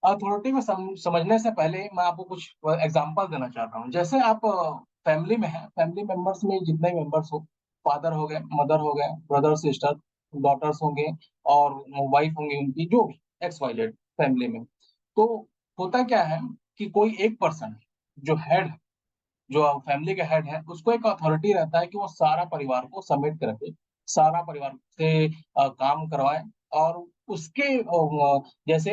Authority को समझने से पहले मैं आपको कुछ एग्जांपल देना चाहता हूँ। जैसे आप फैमिली में हैं, फैमिली मेंबर्स में जितने मेंबर्स हो, फादर हो गए, मदर हो गए, ब्रदर, सिस्टर, डॉटर्स होंगे और वाइफ होंगी उनकी, जो भी एक्स वाई जेड फैमिली में। तो होता क्या है कि कोई एक पर्सन जो हेड, जो फैमिली का हेड है, उसको एक अथॉरिटी रहता है कि वो सारा परिवार को समेट के रखे, सारा परिवार से काम करवाए। और उसके जैसे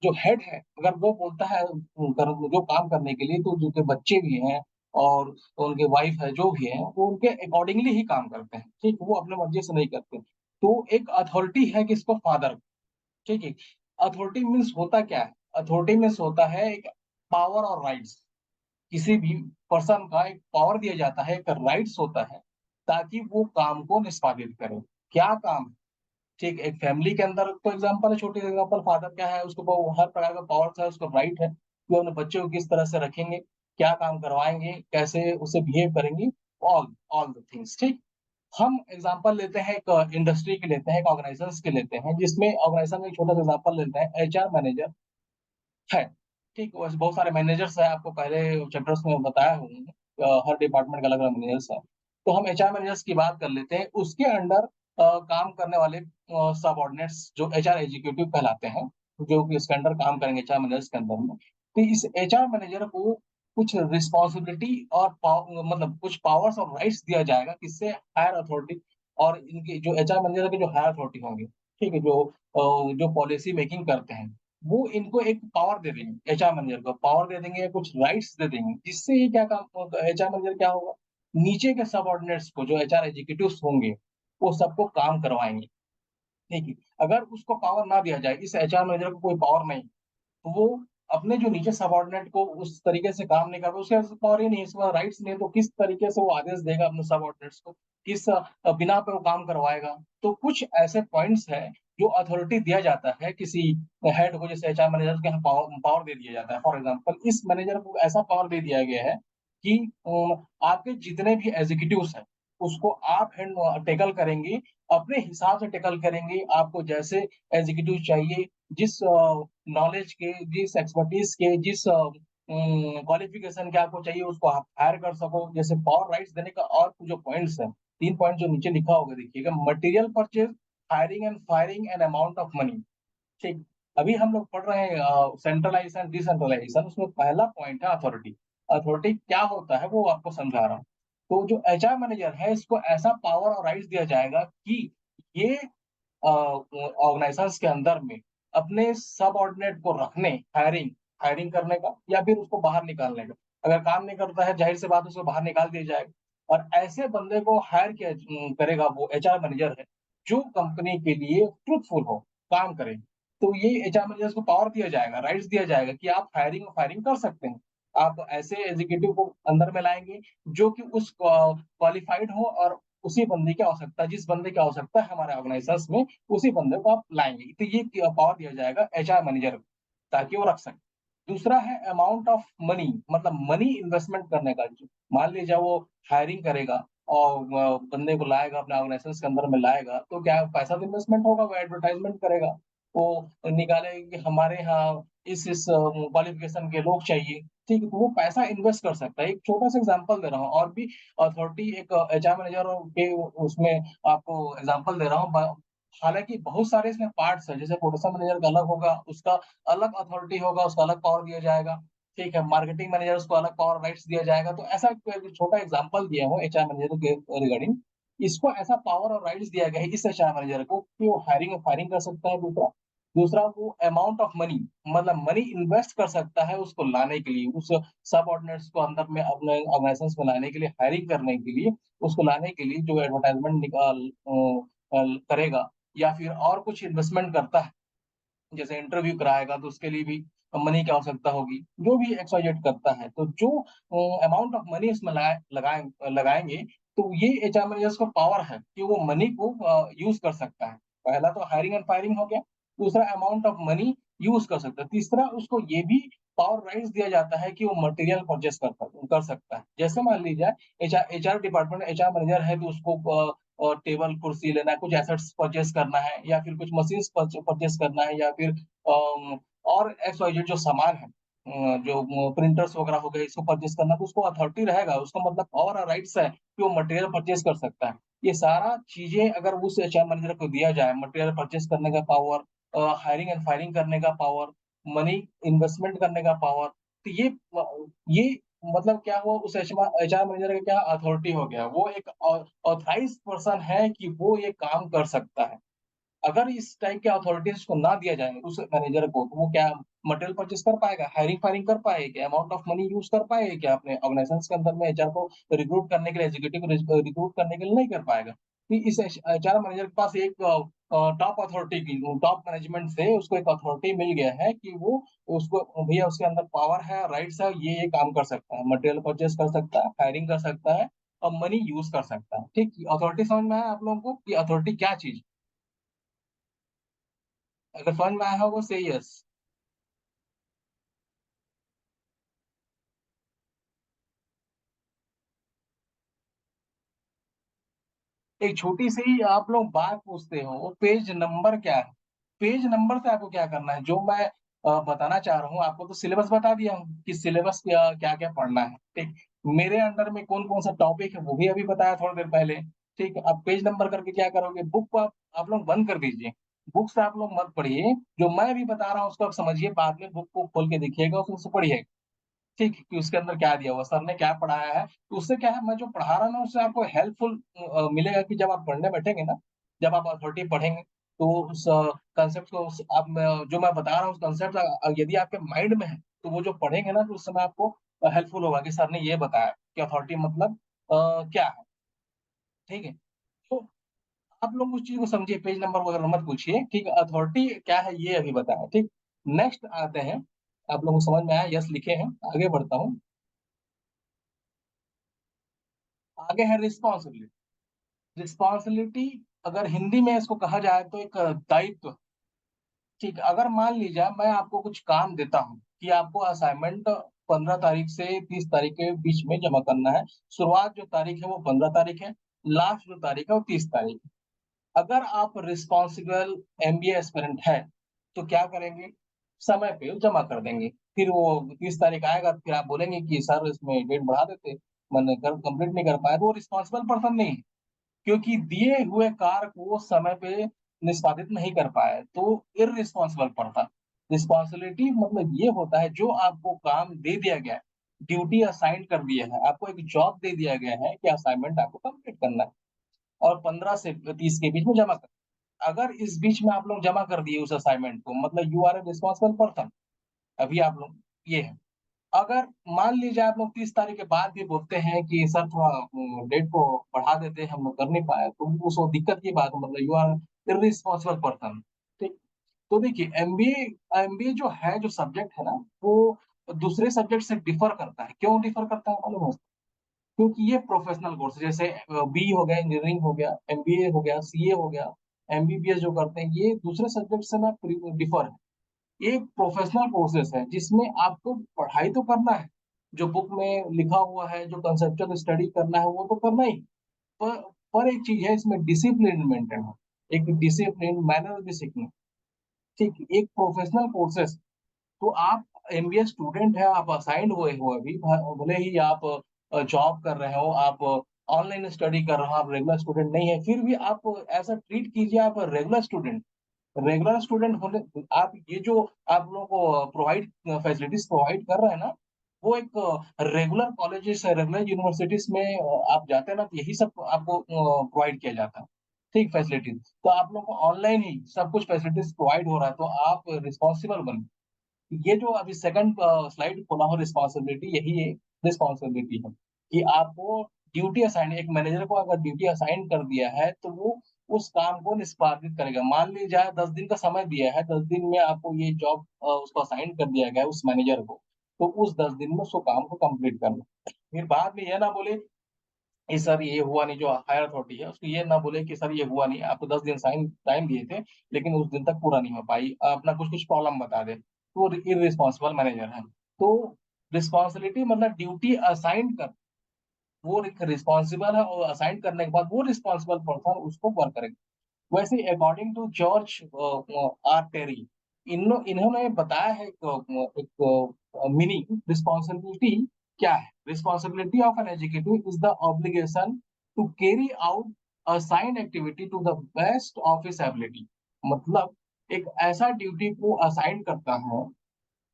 जो हेड है, अगर वो बोलता है जो काम करने के लिए, तो जो के बच्चे भी हैं और उनके वाइफ है, जो भी है, वो उनके अकॉर्डिंगली ही काम करते हैं, ठीक, वो अपने मर्जी से नहीं करते। तो एक अथॉरिटी है किसको, फादर, ठीक है। अथॉरिटी मीन्स होता क्या है, अथॉरिटी मीन्स होता है एक पावर और राइट्स। किसी भी पर्सन का एक पावर दिया जाता है, एक राइट्स होता है, ताकि वो काम को निष्पादित करे। क्या काम है? ठीक, एक फैमिली के अंदर तो एग्जांपल है, छोटी एग्जांपल, फादर क्या है, उसको हर प्रकार का पावर है, उसको राइट है कि वो अपने बच्चे को किस तरह से रखेंगे, क्या काम करवाएंगे, कैसे उसे बिहेव करेंगे, ऑल ऑल द थिंग्स, ठीक। हम एग्जांपल लेते हैं, एक इंडस्ट्री के लेते हैं, एक ऑर्गेनाइजेशन के लेते हैं, जिसमें ऑर्गेनाइजेशन में एक छोटा सा एग्जांपल लेते हैं, एचआर मैनेजर है, ठीक। वैसे बहुत सारे मैनेजर्स हैं, आपको पहले चैप्टर्स में बताया हूँ, हर डिपार्टमेंट का अलग अलग मैनेजर्स है। तो हम एचआर मैनेजर्स की बात कर लेते हैं, उसके अंडर काम करने वाले सबऑर्डिनेट्स जो एचआर एग्जीक्यूटिव कहलाते हैं, जो कि इसके अंडर काम करेंगे एचआर मैनेजर्स के अंदर में। तो इस एचआर मैनेजर को कुछ रिस्पॉन्सिबिलिटी और मतलब कुछ पावर्स और राइट्स दिया जाएगा, किससे, हायर अथॉरिटी। और इनके जो एचआर मैनेजर के जो हायर अथॉरिटी होंगे, ठीक है, जो पॉलिसी मेकिंग करते हैं, वो इनको एक पावर दे देंगे, एचआर मैनेजर को पावर दे देंगे, कुछ राइट्स दे देंगे, जिससे ये क्या काम, एचआर मैनेजर क्या होगा, नीचे के सबऑर्डिनेट्स को, जो एचआर एग्जीक्यूटिव्स होंगे, वो सबको काम करवाएंगे, ठीक है। अगर उसको पावर ना दिया जाए, इस एचआर मैनेजर को कोई पावर नहीं, तो वो अपने जो नीचे सबऑर्डिनेट को उस तरीके से काम नहीं कर पाए, उसके पास पावर ही नहीं है, इसके पास राइट्स नहीं है, तो किस तरीके से वो आदेश देगा अपने सबऑर्डिनेट्स को, किस बिना पे वो काम करवाएगा। तो कुछ ऐसे पॉइंट्स हैं जो अथॉरिटी दिया जाता है किसी हेड को, जैसे एचआर मैनेजर के यहाँ पावर पावर दे दिया जाता है। फॉर एग्जाम्पल, इस मैनेजर को ऐसा पावर दे दिया गया है कि आपके जितने भी एग्जीक्यूटिव्स हैं, उसको आप हैंड टेकल करेंगे, अपने हिसाब से टेकल करेंगे, आपको जैसे एग्जीक्यूटिव चाहिए, जिस नॉलेज के, जिस एक्सपर्टीज के, जिस क्वालिफिकेशन के आपको चाहिए, उसको आप हायर कर सको, जैसे पावर राइट्स देने का। और जो पॉइंट्स है, 3 पॉइंट जो नीचे लिखा होगा, देखिएगा, material purchase, hiring and firing and amount of money, ठीक। अभी हम लोग पढ़ रहे हैं सेंट्रलाइजेशन डिसेंट्रलाइजेशन, उसमें पहला पॉइंट है अथॉरिटी। अथॉरिटी क्या होता है वो आपको समझा रहा हूँ। तो जो एचआर मैनेजर है, इसको ऐसा पावर और राइट्स दिया जाएगा कि ये ऑर्गेनाइजेशंस के अंदर में अपने सबऑर्डिनेट को रखने, हायरिंग हायरिंग करने का, या फिर उसको बाहर निकालने का। अगर काम नहीं करता है, जाहिर सी बात है, उसको बाहर निकाल दिया जाएगा। और ऐसे बंदे को हायर किया करेगा वो एचआर मैनेजर है, जो कंपनी के लिए ट्रूथफुल हो, काम करे। तो ये एचआर मैनेजर्स को पावर दिया जाएगा, राइट्स दिया जाएगा कि आप हायरिंग और फायरिंग कर सकते हैं। आप ऐसे एग्जीक्यूटिव को अंदर में लाएंगे जो कि उस क्वालिफाइड हो, और उसी बंदे की आवश्यकता, जिस बंदे की आवश्यकता है हमारे ऑर्गेनाइजेशन में, उसी बंदे को आप लाएंगे। तो ये पावर दिया जाएगा एचआर मैनेजर को, ताकि वो रख सके। दूसरा है अमाउंट ऑफ मनी, मतलब मनी इन्वेस्टमेंट करने का। मान लीजिए वो हायरिंग करेगा और बंदे को लाएगा, अपने ऑर्गेनाइजेशन के अंदर में लाएगा, तो क्या पैसा तो इन्वेस्टमेंट होगा, वो एडवर्टाइजमेंट करेगा, वो निकालेगा कि हमारे यहाँ इस क्वालिफिकेशन के लोग चाहिए, ठीक है। तो वो पैसा इन्वेस्ट कर सकता है। एक छोटा सा एग्जांपल दे रहा हूँ, और भी अथॉरिटी, एक एचआर मैनेजर के उसमें आपको एग्जांपल दे रहा हूँ। हालांकि बहुत सारे इसमें पार्ट्स है, जैसे प्रोडक्शन मैनेजर का अलग होगा, उसका अलग अथॉरिटी होगा, उसका अलग पावर दिया जाएगा, ठीक है। मार्केटिंग मैनेजर, उसको अलग पावर राइट्स दिया जाएगा। तो ऐसा छोटा एग्जांपल दिया हूँ एचआर मैनेजर के रिगार्डिंग। इसको ऐसा पावर और राइट्स दिया गया है इस एचआर मैनेजर को कि वो हायरिंग और फायरिंग कर सकता है। दूसरा दूसरा वो अमाउंट ऑफ मनी, मतलब मनी इन्वेस्ट कर सकता है उसको लाने के लिए, उस सब ऑर्डिनेट्स को अंदर में अपने ऑर्गेनाइजेशन में लाने के लिए, हायरिंग करने के लिए, उसको लाने के लिए जो एडवर्टाइजमेंट निकाल करेगा, या फिर और कुछ इन्वेस्टमेंट करता है, जैसे इंटरव्यू कराएगा, तो उसके लिए भी मनी की आवश्यकता होगी, जो भी एक्सवाइजेड करता है। तो जो अमाउंट ऑफ मनी इसमें लगाएंगे, तो ये एचआर मैनेजर्स को पावर है कि वो मनी को यूज कर सकता है। पहला तो हायरिंग एंड फायरिंग हो गया, दूसरा अमाउंट ऑफ मनी यूज कर सकता है, तीसरा उसको ये भी पावर राइट्स दिया जाता है कि वो मटेरियल परचेस कर सकता है। जैसे मान लीजिए एचआर डिपार्टमेंट, एचआर मैनेजर है, तो उसको और टेबल कुर्सी लेना है, कुछ एसेट्स परचेस करना है, या फिर कुछ मशीन्स परचेस करना है, या फिर और एक्स वाई जेड जो सामान है, जो प्रिंटर्स वगैरह हो गए, इसको परचेज़ करना, तो उसको अथॉरिटी रहेगा, उसका मतलब पावर और राइट्स है कि वो मटेरियल परचेज़ कर सकता है। ये सारा चीज़ें अगर उस एचआर मैनेजर को दिया जाए, मटेरियल परचेज़ करने का पावर, हायरिंग एंड फायरिंग करने का पावर, मनी इन्वेस्टमेंट करने का पावर, तो ये मतलब क्या हुआ, उस एचआर मैनेजर का क्या अथॉरिटी हो गया। वो एक ऑथराइज्ड पर्सन है कि वो ये काम कर सकता है। अगर इस टाइप के अथॉरिटीज़ को ना दिया जाए उस मैनेजर को, तो वो क्या मटेरियल परचेज़ कर पाएगा? हायरिंग फायरिंग कर पाएगा क्या? अमाउंट ऑफ मनी यूज़ कर पाएगा क्या अपने ऑर्गनाइज़ेशंस के अंदर में एचआर को रिक्रूट करने के लिए, एग्जीक्यूटिव रिक्रूट करने के लिए? नहीं कर पाएगा। तो इस एचआर मैनेजर के पास एक टॉप अथॉरिटी की, टॉप मैनेजमेंट से उसको एक अथॉरिटी मिल गया है कि वो उसको भैया उसके अंदर पावर है, राइट्स है, ये काम कर सकता है। मटेरियल परचेज़ कर सकता है, हायरिंग कर सकता है और मनी यूज़ कर सकता है। ठीक? अथॉरिटी समझ में आया आप लोगों को कि अथॉरिटी क्या चीज़? अगर समझ में आया हो, तो से यस। एक छोटी सी आप लोग बात पूछते हो, पेज नंबर क्या है? पेज नंबर से आपको क्या करना है? जो मैं बताना चाह रहा हूँ, आपको तो सिलेबस बता दिया हूँ कि सिलेबस क्या-क्या पढ़ना है, ठीक? मेरे अंडर में कौन-कौन सा टॉपिक है, वो भी अभी बताया थोड़ी देर पहले, ठीक? अब पेज नंबर करके क्या करोगे, बुक को आप लोग बंद कर दीजिए। बुक से आप लोग मत पढ़िए, जो मैं अभी बता रहा हूँ उसको आप समझिए, बाद में बुक को खोल के देखिएगा, उसमें से पढ़िए। ठीक, कि उसके अंदर क्या दिया हुआ, सर ने क्या पढ़ाया है, तो उससे क्या है, मैं जो पढ़ा रहा हूँ ना, उससे आपको हेल्पफुल मिलेगा कि जब आप पढ़ने बैठेंगे ना, जब आप अथॉरिटी पढ़ेंगे, तो उस कांसेप्ट को उस आप म जो मैं बता रहा हूँ, उस कांसेप्ट यदि आपके माइंड में है, तो वो जो पढ़ेंगे ना, तो उस समय आपको हेल्पफुल होगा कि सर ने ये बताया कि अथॉरिटी मतलब क्या है, ठीक है? तो आप लोग उस चीज़ को समझिए, पेज नंबर वगैरह मत पूछिए, ठीक है? अथॉरिटी क्या है, ये अभी बताया, ठीक? नेक्स्ट आते हैं, आप लोगों को समझ में आया, यस लिखे हैं, आगे बढ़ता हूँ। आगे है रिस्पॉन्सिबिलिटी। रिस्पॉन्सिबिलिटी अगर हिंदी में इसको कहा जाए तो एक दायित्व, ठीक है? अगर मान लीजिए मैं आपको कुछ काम देता हूँ कि आपको असाइनमेंट 15 तारीख से 30 तारीख के बीच में जमा करना है। शुरुआत जो तारीख है वो 15 तारीख है, लास्ट जो तारीख है वो 30 तारीख है। अगर आप रिस्पॉन्सिबल एमबीए एस्पिरेंट है, तो क्या करेंगे? समय पे जमा कर देंगे। फिर वो 30 तारीख आएगा, फिर आप बोलेंगे कि सर इसमें डेट बढ़ा देते, मैंने कर कंप्लीट नहीं कर पाया, तो वो रिस्पॉन्सिबल पर्सन नहीं है। क्योंकि दिए हुए कार्य को समय पे निष्पादित नहीं कर पाए, तो इर्रेस्पॉन्सिबल पड़ता। रिस्पॉन्सिबिलिटी मतलब ये होता है, जो आपको काम दे दिया गया है, ड्यूटी असाइन कर दिया है, आपको एक जॉब दे दिया गया है कि असाइनमेंट आपको कंप्लीट करना है और 15 से 30 के बीच में जमा कर, अगर इस बीच में आप लोग जमा कर दिए उस असाइनमेंट को, मतलब you are a responsible person, अभी आप लोग ये है। अगर मान लीजिए आप लोग 30 तारीख के बाद भी बोलते हैं कि सर थोड़ा डेट को बढ़ा देते हैं, हम लोग कर नहीं पाए, तो वो दिक्कत की बात है, मतलब यू आर इर्रिस्पांसिबल पर्सन, ठीक? तो देखिए एमबीए जो है, जो सब्जेक्ट है ना, वो दूसरे सब्जेक्ट से डिफर करता है। क्यों डिफर करता है मालूम है? क्योंकि ये प्रोफेशनल कोर्स जैसे बी हो गया, इंजीनियरिंग हो गया, एमबीए हो गया, सीए हो गया, एमबीबीएस जो करते हैं, ये दूसरे सब्जेक्ट से ना डिफर है। एक प्रोफेशनल कोर्सेस है जिसमें आपको पढ़ाई तो करना है, जो बुक में लिखा हुआ है, जो कंसेप्चुअल स्टडी करना है वो तो करना ही, पर एक चीज है, इसमें डिसिप्लिन मेंटेन हो, एक डिसिप्लिन मैनर भी सीखना, ठीक? एक प्रोफेशनल कोर्सेस, तो आप एमबीए स्टूडेंट है, आप असाइंड हुए हो अभी, भले ही आप जॉब कर रहे हो, आप ऑनलाइन स्टडी कर रहे हो, आप रेगुलर स्टूडेंट नहीं है, फिर भी आप ऐसा ट्रीट कीजिए, आप रेगुलर स्टूडेंट। रेगुलर स्टूडेंट होने, आप ये जो आप लोगों को प्रोवाइड फैसिलिटीज प्रोवाइड कर रहे हैं ना, वो एक रेगुलर कॉलेजेस है, रेगुलर यूनिवर्सिटीज में आप जाते हैं ना, तो यही सब आपको प्रोवाइड किया जाता है, ठीक? फैसिलिटीज तो आप लोग को ऑनलाइन ही सब कुछ फैसिलिटीज प्रोवाइड हो रहा है, तो आप रिस्पॉन्सिबल बने। ये जो अभी सेकंड स्लाइड खोला हो, रिस्पॉन्सिबिलिटी, यही है रिस्पॉन्सिबिलिटी है कि आपको ड्यूटी असाइन, एक मैनेजर को अगर ड्यूटी असाइन कर दिया है, तो वो उस काम को निष्पादित करेगा। मान लीजिए 10 दिन का समय दिया है, 10 दिन में आपको ये जॉब उसको असाइन कर दिया गया है उस मैनेजर को, तो उस 10 दिन में उसको काम को कंप्लीट करना है। फिर बाद में ये ना बोले कि सर ये हुआ नहीं, जो हायर अथॉरिटी है उसको ये ना बोले कि सर ये हुआ नहीं, आपको 10 दिन साइन टाइम दिए थे, लेकिन उस दिन तक पूरा नहीं हो पाई, अपना कुछ-कुछ प्रॉब्लम बता दे, तो वो इर्रेस्पॉन्सिबल मैनेजर है। तो रिस्पॉन्सिबिलिटी मतलब ड्यूटी असाइन कर, वो एक रिस्पॉन्सिबल है और असाइन करने के बाद वो रिस्पॉन्सिबल पर्सन उसको वर्क करेगा। वैसे according to George R Terry, इन्होंने बताया है एक मीनिंग रिस्पॉन्सिबिलिटी क्या है। Responsibility of an educative is the obligation to carry out assign activity to the best of his ability. मतलब एक ऐसा ड्यूटी को असाइन करता है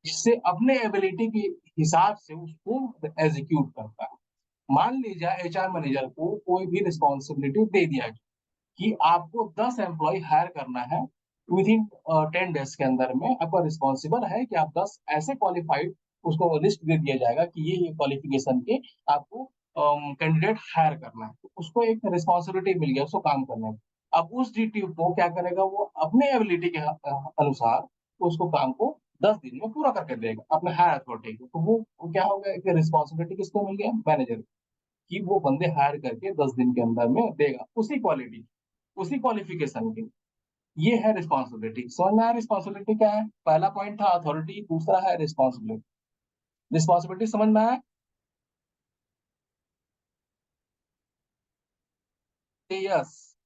जिससे अपने एबिलिटी के हिसाब से उसको एग्जीक्यूट करता है। मान लीजिए एचआर मैनेजर को कोई भी रिस्पॉन्सिबिलिटी दे दिया कि आपको 10 एम्प्लॉय हायर करना है विद इन 10 डेज के अंदर में। आपका रिस्पॉन्सिबल है कि आप 10 ऐसे क्वालिफाइड, उसको लिस्ट दे दिया जाएगा कि ये क्वालिफिकेशन के आपको कैंडिडेट हायर करना है, तो उसको एक रिस्पॉन्सिबिलिटी मिल गया उसको काम करने की। अब उस ड्यूटी को क्या करेगा, वो अपने एबिलिटी के अनुसार उसको काम को 10 दिन में पूरा करके देगा अपने हायर अथॉरिटी को। तो वो क्या हो गया कि रिस्पॉन्सिबिलिटी किसको मिल गया, मैनेजर की। वो बंदे हायर करके 10 दिन के अंदर में देगा उसी क्वालिटी, उसी क्वालिफिकेशन की। ये है रिस्पॉन्सिबिलिटी। समझ में आया रिस्पॉन्सिबिलिटी क्या है। पहला पॉइंट था अथॉरिटी, दूसरा है रिस्पॉन्सिबिलिटी। रिस्पॉन्सिबिलिटी समझ में आया। यस।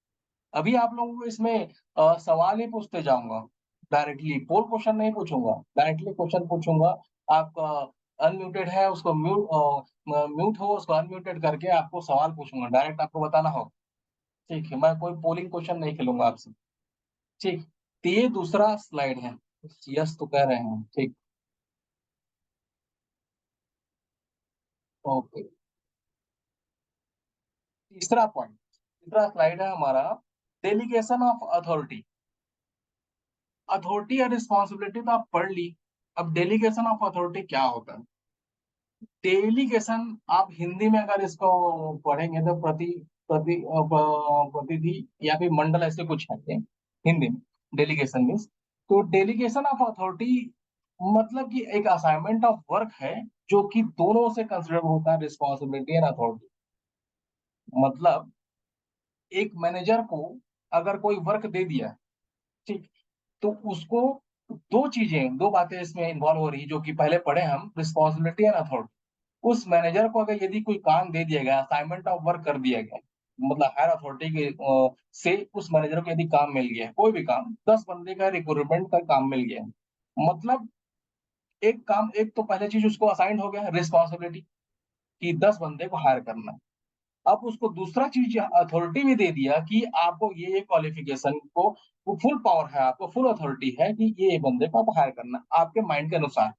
अभी आप लोगों को इसमें सवाल ही पूछते जाऊंगा, डायरेक्टली पोल क्वेश्चन नहीं पूछूंगा, डायरेक्टली क्वेश्चन पूछूंगा। आपका अनम्यूटेड है उसको म्यूट हो, उसको अनम्यूटेड करके आपको सवाल पूछूंगा, डायरेक्ट आपको बताना हो। ठीक है, मैं कोई पोलिंग क्वेश्चन नहीं खेलूंगा आपसे। ठीक। तो ये दूसरा स्लाइड है। यस तो कह रहे हैं, ठीक। ओके। तीसरा पॉइंट, तीसरा स्लाइड है हमारा, डेलीगेशन ऑफ अथॉरिटी। अथॉरिटी या रिस्पॉन्सिबिलिटी तो आप पढ़ ली। अब डेलीगेशन ऑफ अथॉरिटी क्या होता है। डेलीगेशन आप हिंदी में अगर इसको पढ़ेंगे तो प्रतिनिधि या फिर मंडल ऐसे कुछ है ये हिंदी में। डेलीगेशन मीन्स, तो डेलीगेशन ऑफ अथॉरिटी मतलब कि एक असाइनमेंट ऑफ वर्क है जो कि दोनों से कंसिडर होता है, रिस्पॉन्सिबिलिटी एंड अथॉरिटी। मतलब एक मैनेजर को अगर कोई वर्क दे दिया, ठीक, तो उसको दो चीजें, दो बातें इसमें इन्वॉल्व हो रही है जो कि पहले पढ़े हम, रिस्पॉन्सिबिलिटी एंड अथॉरिटी। उस मैनेजर को अगर यदि कोई काम दे दिया गया, असाइनमेंट ऑफ वर्क कर दिया गया, मतलब हायर अथॉरिटी के से उस मैनेजर को यदि काम मिल गया है, कोई भी काम, 10 बंदे का रिक्रूटमेंट का काम मिल गया है, मतलब एक काम, एक तो पहले चीज उसको असाइन हो गया रिस्पॉन्सिबिलिटी कि 10 बंदे को हायर करना है। अब उसको दूसरा चीज अथॉरिटी भी दे दिया कि आपको ये क्वालिफिकेशन को, वो फुल पावर है, आपको फुल अथॉरिटी है कि ये बंदे को आप हायर करना आपके माइंड के अनुसार,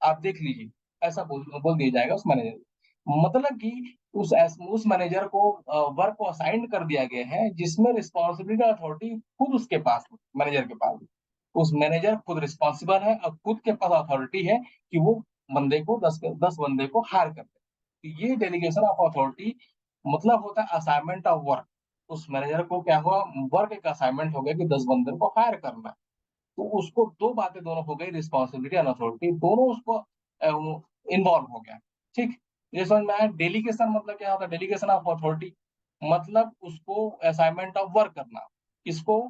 आप देख लीजिए। ऐसा बोल दिया जाएगा उस मैनेजर को। मतलब कि उस मैनेजर को वर्क को असाइन कर दिया गया है जिसमें रिस्पॉन्सिबिलिटी अथॉरिटी खुद उसके पास है, मैनेजर के पास। उस मैनेजर खुद रिस्पॉन्सिबल है और खुद के पास अथॉरिटी है कि वो बंदे को 10 बंदे को हायर कर दे। तो ये डेलीगेशन ऑफ अथॉरिटी मतलब होता है असाइनमेंट ऑफ वर्क। उस मैनेजर को क्या हुआ, वर्क एक असाइनमेंट हो गया कि 10 बंदे को हायर करना है। तो उसको दो बातें दोनों हो गई, रिस्पॉन्सिबिलिटी और अथॉरिटी, दोनों उसको इन्वॉल्व हो गया। ठीक। ये समझ में आया। डेलीगेशन मतलब क्या होता है, डेलीगेशन ऑफ अथॉरिटी मतलब उसको असाइनमेंट ऑफ वर्क करना, इसको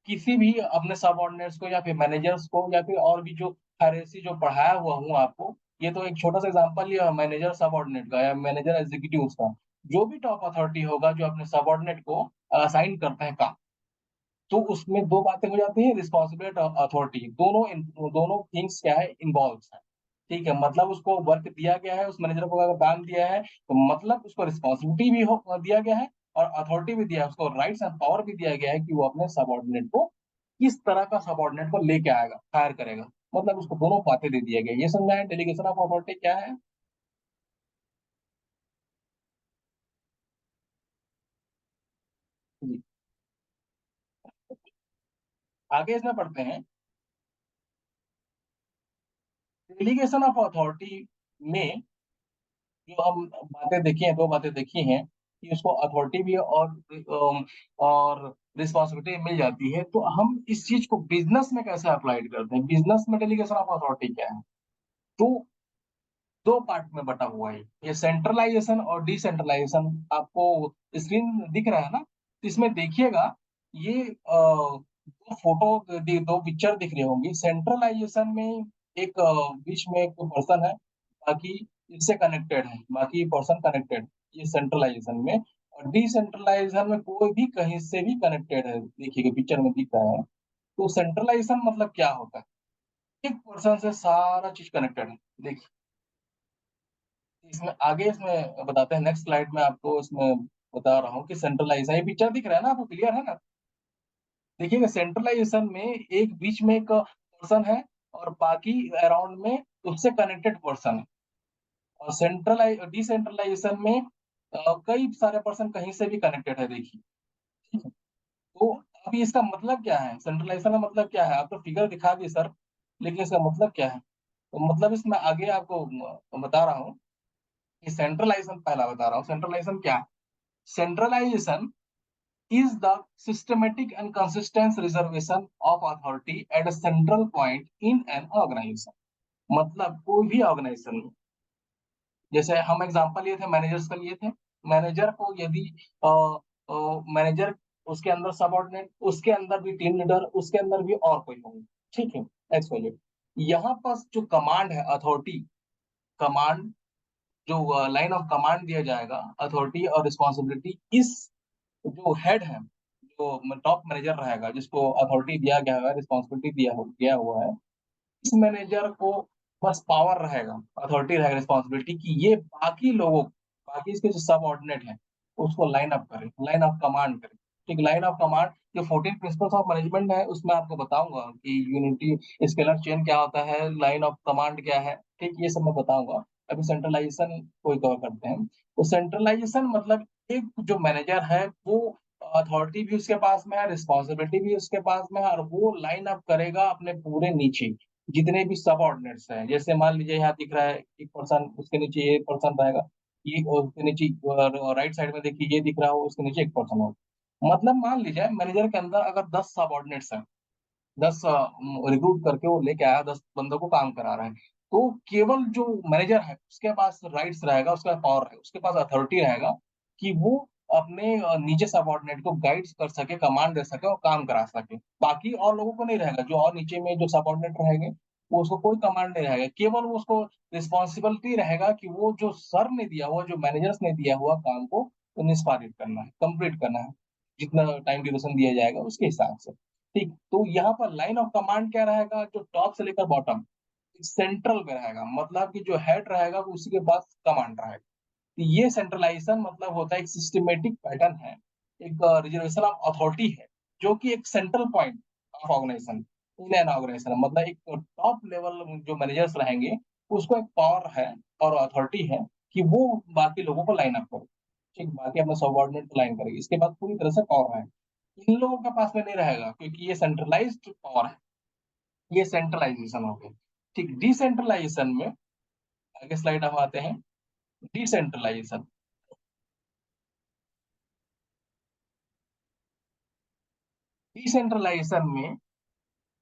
किसी भी अपने सबऑर्डिनेट्स को या फिर मैनेजर्स को या फिर और भी जो हरेसी जो पढ़ाया हुआ हूँ आपको, ये तो एक छोटा सा एग्जांपल ही है मैनेजर सबऑर्डिनेट का या मैनेजर एग्जीक्यूटिव का। जो भी टॉप अथॉरिटी होगा जो अपने सबऑर्डिनेट को असाइन करता है काम, तो उसमें दो बातें हो जाती हैं, रिस्पॉन्सिबिलिटी और अथॉरिटी, दोनों थिंग्स क्या है, इन्वॉल्व है। ठीक है, मतलब उसको वर्क दिया गया है, उस मैनेजर को अगर काम दिया है तो मतलब उसको रिस्पॉन्सिबिलिटी भी दिया गया है और अथॉरिटी भी दिया है, उसको राइट्स एंड पावर भी दिया गया है कि वो अपने सबऑर्डिनेट को किस तरह का सबऑर्डिनेट को लेके आएगा, हायर करेगा। मतलब उसको दोनों बातें दे दिया गया। ये समझा है डेलीगेशन ऑफ अथॉरिटी क्या है। जी। आगे इसमें पढ़ते हैं। डेलीगेशन ऑफ अथॉरिटी में जो हम बातें देखी हैं, दो बातें देखी हैं कि उसको अथॉरिटी भी और रिस्पॉन्सिबिलिटी मिल जाती है, तो हम इस चीज को बिजनेस में कैसे अप्लाइड करते हैं, बिजनेस में डेलीगेशन ऑफ अथॉरिटी क्या है। तो दो पार्ट में बटा हुआ है ये, सेंट्रलाइजेशन और डिसेंट्रलाइजेशन। आपको स्क्रीन दिख रहा है ना, तो इसमें देखिएगा ये दो फोटो, दो पिक्चर दिख रही होंगी। सेंट्रलाइजेशन में एक बीच में एक पर्सन है, बाकी इससे कनेक्टेड है, बाकी पर्सन कनेक्टेड, ये सेंट्रलाइजेशन में। और डिसेंट्रलाइजेशन में कोई भी कहीं से भी कनेक्टेड है, देखिएगा पिक्चर में दिख रहा है। तो सेंट्रलाइजेशन मतलब क्या होता है, एक पर्सन से सारा चीज़ कनेक्टेड है। देखिए, इसमें बताते हैं नेक्स्ट स्लाइड में आपको इसमें बता रहा हूँ कि सेंट्रलाइज़ है, ये पिक्चर दिख रहा है ना आपको क्लियर है ना? देखिएगा सेंट्रलाइज़ेशन में एक बीच में एक पर्सन है और बाकी अराउंड में उससे कनेक्टेड पर्सन है और डिसेंट्रलाइज़ेशन में कई सारे पर्सन कहीं से भी कनेक्टेड है देखिए, ठीक है? तो अभी इसका मतलब क्या है? सेंट्रलाइज़ेशन का मतलब क्या है? आप तो फिगर दिखा दिए सर, लेकिन इसका मतलब क्या है? तो मतलब इसमें आगे आपको बता रहा हूँ कि सेंट्रलाइज़ेशन पहला बता रहा हूँ, सेंट्रलाइज़ेशन क्या है? Centralization is the systematic and consistent reservation of authority at a central point in an organization. मतलब कोई भी ऑर्गेनाइजेशन में जैसे हम एग्जांपल लिए थे मैनेजर्स का लिए थे मैनेजर को यदि मैनेजर उसके अंदर सबऑर्डिनेट उसके अंदर भी टीम लीडर उसके अंदर भी और कोई होंगे ठीक है एक्स वाई जेड यहाँ पर जो कमांड है अथॉरिटी कमांड जो लाइन ऑफ कमांड दिया जाएगा अथॉरिटी और रिस्पॉन्सिबिलिटी इस जो हेड है, जो टॉप मैनेजर रहेगा, जिसको अथॉरिटी दिया गया है, रिस्पॉन्सिबिलिटी दिया हुआ है, इस मैनेजर को बस पावर रहेगा, अथॉरिटी रहेगा, रिस्पॉन्सिबिलिटी कि ये बाकी लोगों बाकी इसके जो सबऑर्डिनेट हैं, उसको लाइन अप करे, लाइन ऑफ कमांड करे। ठीक, लाइन ऑफ कमांड जो 14 प्रिंसिपल्स ऑफ मैनेजमेंट है, उसमें आपको बताऊँगा कि यूनिटी स्केलर चेन क्या होता है, लाइन ऑफ कमांड क्या है, ठीक, ये सब मैं बताऊँगा। अभी सेंट्रलाइज़ेशन को ही कवर करते हैं। तो सेंट्रलाइज़ेशन मतलब एक जो मैनेजर है, वो अथॉरिटी भी उसके पास में है, रिस्पॉन्सिबिलिटी भी उसके पास में है और वो लाइन अप करेगा अपने पूरे नीचे। जितने भी सबऑर्डिनेट्स हैं, जैसे मान लीजिए यहाँ दिख रहा है एक पर्सन, उसके नीचे ये पर्सन रहेगा, ये उसके नीचे राइट साइड में देखिए ये दिख रहा हो, उसके नीचे एक पर्सन हो। मतलब मान लीजिए मैनेजर के अंदर अगर 10 सबऑर्डिनेट्स हैं, 10 रिक्रूट करके वो लेके आया, 10 बंदों को काम करा रहा है। तो केवल जो मैनेजर है, उसके पास राइट्स रहेगा, उसके पास पावर है, उसके पास अथॉरिटी रहेगा कि वो अपने नीचे सबऑर्डिनेट को गाइड कर सके, कमांड दे सके और काम करा सके। बाकी और लोगों को नहीं रहेगा, जो और नीचे में जो सबऑर्डिनेट रहेंगे, वो उसको कोई कमांड नहीं रहेगा। केवल वो उसको रिस्पॉन्सिबिलिटी रहेगा कि वो जो सर ने दिया हुआ, जो मैनेजर्स ने दिया हुआ काम को निष्पादित करना है, कंप्लीट करना है। जितना टाइम ड्यूरेशन दिया जाएगा उसके हिसाब से। ठीक, तो यहाँ पर लाइन ऑफ कमांड क्या रहेगा, जो टॉप से लेकर बॉटम सेंट्रल में रहेगा, मतलब कि जो हेड रहेगा वो उसी के पास कमांड रहेगा। तो ये सेंट्रलाइजेशन मतलब होता है एक सिस्टमेटिक पैटर्न है, एक रिजर्वेशन ऑफ अथॉरिटी है, जो कि एक central point of organization in an organization मतलब एक टॉप लेवल जो मैनेजर्स रहेंगे, उसको एक पावर है और अथॉरिटी है कि वो बाकी लोगों को लाइन अप करे, ठीक, बाकी अपने सबऑर्डिनेट को लाइन करेगी, इसके बाद पूरी तरह से पावर है। इन लोगों के पास में नहीं रहेगा क्योंकि ये सेंट्रलाइज्ड पावर है, ये सेंट्रलाइजेशन हो गया। ठीक, डिसेंट्रलाइजेशन में आगे स्लाइड हम आते हैं। डिसेंट्रलाइजेशन डिसेंट्रलाइजेशन में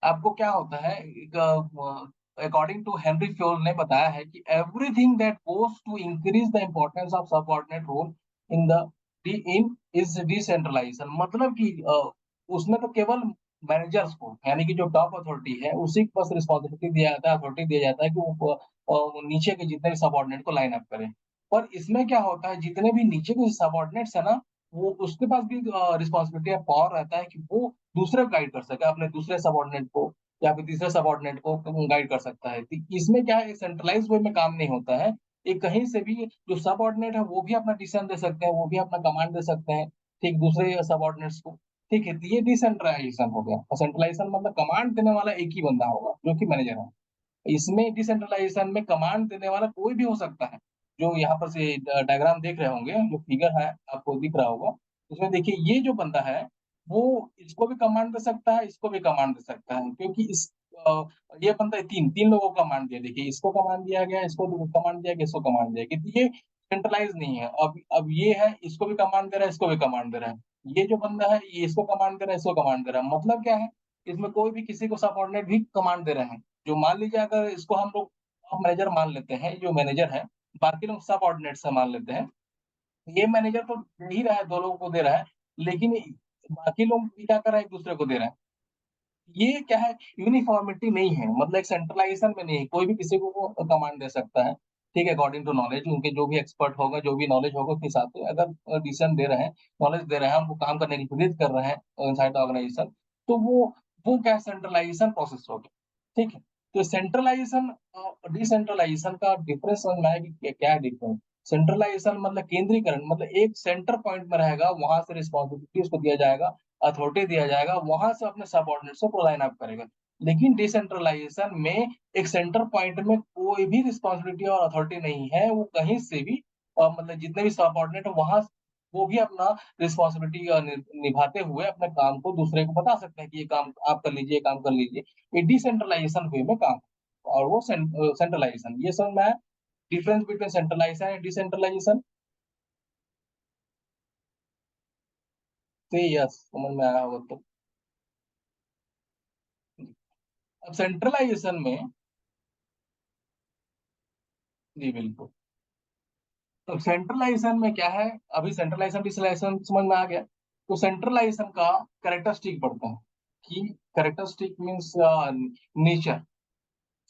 आपको क्या होता है, अकॉर्डिंग टू हेनरी फ्योल ने बताया है कि everything that goes to increase the importance of subordinate role in the in is decentralization मतलब कि उसमें तो केवल मैनेजर्स को यानी कि जो टॉप अथॉरिटी है उसी को बस रिस्पॉन्सिबिलिटी दिया जाता है, अथॉरिटी दिया जाता है कि वो नीचे के जितने भी सबऑर्डिनेट को लाइन अप करें। पर इसमें क्या होता है, जितने भी नीचे के सबऑर्डिनेट्स है ना, वो उसके पास भी रिस्पॉन्सिबिलिटी या पावर रहता है कि वो दूसरे को गाइड कर सके, अपने दूसरे सबऑर्डिनेट को या फिर तीसरे सबऑर्डिनेट को गाइड कर सकता है। तो इसमें क्या है, सेंट्रलाइज वे में काम नहीं होता है। ये कहीं से भी जो सबऑर्डिनेट है वो भी अपना डिसीजन दे सकते हैं, वो भी अपना कमांड दे सकते हैं, ठीक, दूसरे सबऑर्डिनेट्स को। ठीक है, तो ये डिसेंट्रलाइजेशन हो गया और सेंट्रलाइजेशन मतलब कमांड देने वाला एक ही बंदा होगा जो कि मैनेजर है। इसमें डिसेंट्रलाइजेशन में कमांड देने वाला कोई भी हो सकता है। जो यहाँ पर से डायग्राम देख रहे होंगे, जो फिगर है आपको दिख रहा होगा, उसमें देखिए ये जो बंदा है वो इसको भी कमांड दे सकता है, इसको भी कमांड दे सकता है, क्योंकि अ, ये बंदा तीन तीन लोगों को कमांड दिया, देखिए इसको कमांड दिया गया, इसको कमांड दिया गया, इसको कमांड दिया गया, क्योंकि ये सेंट्रलाइज नहीं है। अब ये है, इसको भी कमांड दे रहा है, इसको भी कमांड दे रहा है। ये जो बंदा है ये इसको कमांड दे रहा है, इसको कमांड दे रहा है, मतलब क्या है, इसमें कोई भी किसी को सबऑर्डिनेट भी कमांड दे रहे हैं। जो मान लीजिए अगर इसको हम लोग टॉप मैनेजर मान लेते हैं, जो मैनेजर है, बाकी लोग सब ऑर्डिनेट से मान लेते हैं। ये मैनेजर तो दे ही रहा है, दो लोगों को दे रहा है, लेकिन बाकी लोग भी क्या कर रहे हैं, एक दूसरे को दे रहे हैं। ये क्या है, यूनिफॉर्मिटी नहीं है, मतलब एक सेंट्रलाइजेशन में नहीं है, कोई भी किसी को वो कमांड दे सकता है। ठीक है, अकॉर्डिंग टू नॉलेज, उनके जो भी एक्सपर्ट होगा, जो भी नॉलेज होगा उसके हिसाब से अगर डिसीजन दे रहे हैं, नॉलेज दे रहे हैं, हमको काम करने की प्रेरित कर रहे हैं इनसाइड द ऑर्गेनाइजेशन, तो वो क्या सेंट्रलाइजेशन प्रोसेस हो गया। ठीक है, तो सेंट्रलाइजेशन और डिसेंट्रलाइजेशन का डिफरेंस समझ में आया कि क्या डिफरेंस। सेंट्रलाइजेशन मतलब केंद्रीकरण, मतलब एक सेंटर पॉइंट में रहेगा, वहां से रिस्पॉन्सिबिलिटी उसको दिया जाएगा, अथॉरिटी दिया जाएगा, वहां से अपने सबऑर्डिनेट को लाइन अप करेगा। लेकिन डिसेंट्रलाइजेशन में एक सेंटर पॉइंट में कोई भी रिस्पॉन्सिबिलिटी और अथॉरिटी नहीं है, वो कहीं से भी मतलब जितने भी सबऑर्डिनेट है वहां वो भी अपना रिस्पॉन्सिबिलिटी निभाते हुए अपने काम को दूसरे को बता सकते हैं कि ये काम आप कर लीजिए, ये काम कर लीजिए। ये डिसेंट्रलाइजेशन वे में काम, और वो सेंट्रलाइजेशन, ये समझ में आया difference between centralization and decentralization. तो यस, समझ में आया होगा तो। अब सेंट्रलाइजेशन में, जी बिल्कुल, तो सेंट्रलाइजेशन में क्या है, अभी सेंट्रलाइजेशन डिसेंट्रलाइजेशन समझ में आ गया। तो सेंट्रलाइजेशन का कैरेक्टरिस्टिक पढ़ते हैं कि कैरेक्टरिस्टिक मीन्स नेचर,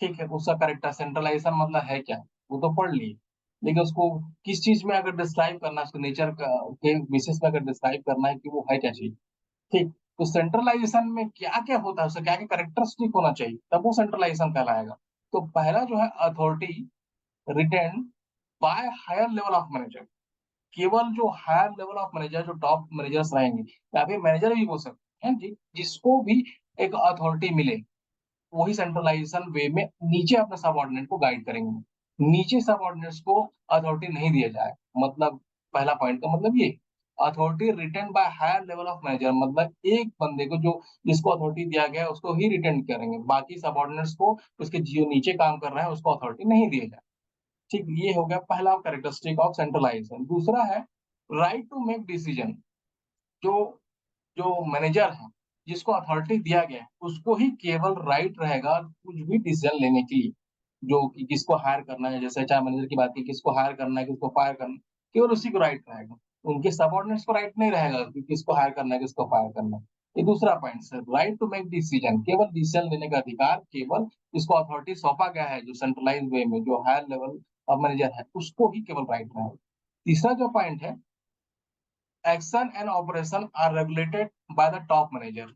ठीक है, उसका करेक्टर सेंट्रलाइजेशन मतलब है क्या, वो तो पढ़ लिए। लेकिन उसको किस चीज में अगर डिस्क्राइब करना है, उसको नेचर का के बेसिस में अगर डिस्क्राइब करना है कि वो है क्या चीज, ठीक। तो सेंट्रलाइजेशन में क्या क्या होता है, उसका क्या क्या करेक्टरिस्टिक होना चाहिए, तब वो सेंट्रलाइजेशन कहलाएगा। तो पहला जो है authority retain by higher level of manager. केवल जो हायर लेवल ऑफ मैनेजर, जो टॉप मैनेजर्स रहेंगे, या फिर मैनेजर भी हो सकते हैं जी, जिसको भी एक अथॉरिटी मिले, वही सेंट्रलाइजेशन वे में नीचे अपने सबऑर्डिनेट को गाइड करेंगे। नीचे सबऑर्डिनेट्स को अथॉरिटी नहीं दिया जाए, मतलब पहला पॉइंट का मतलब ये। Authority retain by higher level of manager, मतलब एक बंदे को जो जिसको अथॉरिटी दिया गया है उसको ही रिटेन करेंगे, बाकी सबऑर्डिनेट्स को, उसके जो नीचे काम कर रहे हैं उसको अथॉरिटी नहीं दिया जाए। ठीक, ये हो गया पहला कैरेक्टरिस्टिक ऑफ सेंट्रलाइजेशन। दूसरा है राइट टू मेक डिसीजन। जो जो मैनेजर है, जिसको अथॉरिटी दिया गया है, उसको ही केवल राइट रहेगा कुछ भी डिसीजन लेने के लिए, जो कि किसको हायर करना है, जैसे एचआर मैनेजर की बात की, किसको हायर करना है, किसको फायर करना है, केवल उसी को राइट रहेगा। उनके सबऑर्डिनेट्स को राइट नहीं रहेगा कि किसको हायर करना है, किसको फायर करना है। ये दूसरा पॉइंट है, राइट टू मेक डिसीजन, केवल डिसीजन लेने का अधिकार केवल जिसको अथॉरिटी सौंपा गया है, जो सेंट्रलाइज वे में जो हायर लेवल ऑफ मैनेजर है, उसको ही केवल राइट रहेगा। तीसरा जो पॉइंट है, action and operation are regulated by the top manager.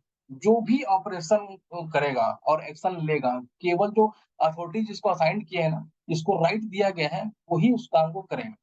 जो भी ऑपरेशन करेगा और एक्शन लेगा, केवल जो अथॉरिटी जिसको असाइन किया है ना, जिसको राइट दिया गया है, वही उस काम को करेगा,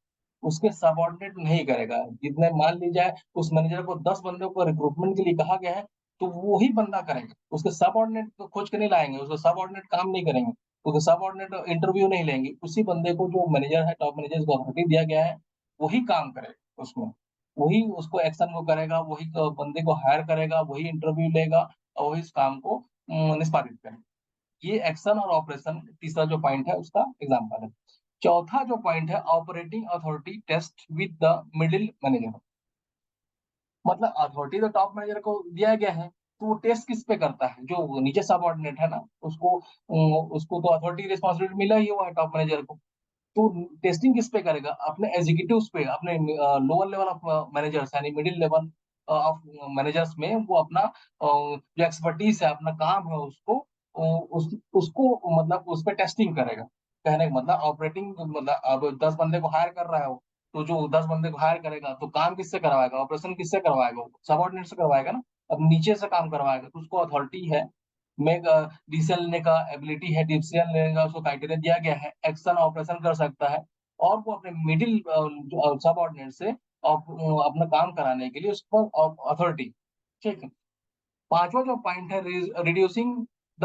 उसके सबऑर्डिनेट नहीं करेगा। जितने मान ली जाए उस मैनेजर को 10 बंदों को रिक्रूटमेंट के लिए कहा गया है, तो वही बंदा करेगा, उसके सबऑर्डिनेट तो खोज के नहीं लाएंगे, उसके सबऑर्डिनेट काम नहीं करेंगे, उसके सबऑर्डिनेट इंटरव्यू नहीं लेंगे, उसी बंदे को जो मैनेजर है, टॉप मैनेजर को अथॉरिटी दिया गया है, वही काम करेगा उसमें, वही उसको एक्शन को करेगा, वही बंदे को हायर करेगा, वही इंटरव्यू लेगा और वही इस काम को निष्पादित करेगा। ये एक्शन और ऑपरेशन तीसरा जो पॉइंट है उसका एग्जांपल है। चौथा जो पॉइंट है, operating authority test with the middle manager. मतलब अथॉरिटी तो टॉप मैनेजर को दिया गया है, तो वो टेस्ट किस पे करता है, जो नीचे सबऑर्डिनेट है ना, उसको तो अथॉरिटी रिस्पॉन्सिबिलिटी मिला ही हुआ है टॉप मैनेजर को। तो टेस्टिंग किस पे करेगा, अपने एग्जीक्यूटिव्स पे, अपने लोअर लेवल ऑफ मैनेजर्स यानी मिडिल लेवल ऑफ मैनेजर्स में वो अपना जो एक्सपर्टीज है, अपना काम है, उसको उसको मतलब उस पे टेस्टिंग करेगा। कहने का मतलब ऑपरेटिंग, मतलब अब 10 बंदे को हायर कर रहा है वो, तो जो 10 बंदे को हायर करेगा तो काम किससे करवाएगा, ऑपरेशन किससे करवाएगा, सबऑर्डिनेट से करवाएगा ना। अब नीचे से काम करवाएगा तो उसको अथॉरिटी है, में डिसीजन लेने का एबिलिटी है, डिसीजन लेने का उसको क्राइटेरिया दिया गया है, एक्शन ऑपरेशन कर सकता है, और वो अपने मिडिल सबऑर्डिनेट से अपना काम कराने के लिए उस पर अथॉरिटी। ठीक है। पांचवा जो पॉइंट है, reducing the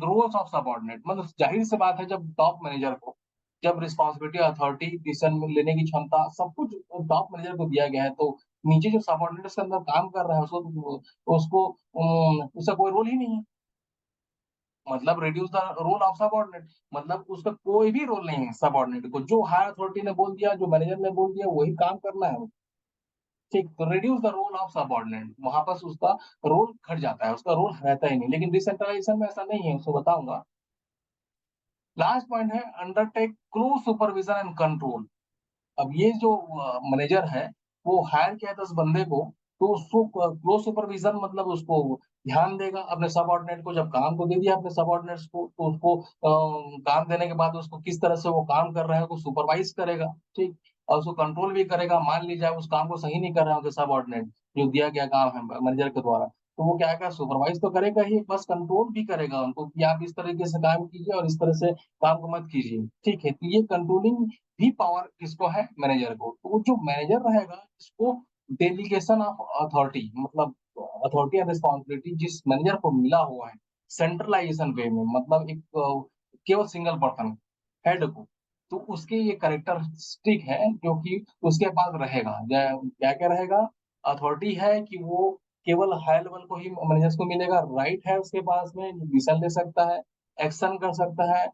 roles of subordinate. मतलब जाहिर सी बात है, जब टॉप मैनेजर को, जब रिस्पॉन्सिबिलिटी, अथॉरिटी, डिसीजन लेने की क्षमता सब कुछ टॉप मैनेजर को दिया गया है, तो नीचे जो सबऑर्डिनेट के अंदर काम कर रहा है उसको उसको उसका कोई रोल ही नहीं है। मतलब reduce the role of subordinate, मतलब उसका कोई भी रोल नहीं है सबऑर्डिनेट को, जो हायर अथॉरिटी ने बोल दिया, जो मैनेजर ने बोल दिया, वही काम करना है। ठीक, तो reduce the role of subordinate, वहां पर उसका रोल घट जाता है, उसका रोल रहता ही नहीं। लेकिन डिसेंट्रलाइजेशन में ऐसा नहीं है, उसको बताऊंगा। लास्ट पॉइंट है, undertake close supervision and control. अब ये जो मैनेजर है, वो हायर किया था उस बंदे को, तो उसको क्लोज सुपरविजन मतलब उसको ध्यान देगा अपने सबऑर्डिनेट को, जब काम को दे दिया अपने सबऑर्डिनेट्स को, तो उसको काम देने के बाद उसको किस तरह से वो काम कर रहे हैं उसको सुपरवाइज करेगा। ठीक, और उसको कंट्रोल भी करेगा। मान लीजिए उस काम को सही नहीं कर रहे हैं सबऑर्डिनेट, जो दिया गया काम है मैनेजर के द्वारा, तो वो क्या सुपरवाइज तो करेगा ही, प्लस कंट्रोल भी करेगा उनको कि आप इस तरीके से काम कीजिए और इस तरह से काम को मत कीजिए। ठीक है, तो ये कंट्रोलिंग भी पावर किसको है, मैनेजर को। तो वो जो मैनेजर रहेगा इसको डेलीगेशन ऑफ अथॉरिटी, मतलब अथॉरिटी एंड रिस्पॉन्सिबिलिटी जिस मैनेजर को मिला हुआ है सेंट्रलाइजेशन वे में, मतलब एक केवल सिंगल पर्सन हेड को, तो उसके ये कैरेक्टरिस्टिक है जो कि उसके पास रहेगा। क्या क्या रहेगा, अथॉरिटी है कि वो केवल हाई लेवल को ही मैनेजर्स को मिलेगा, राइट है उसके पास में, डिसीजन ले सकता है, एक्शन कर सकता है।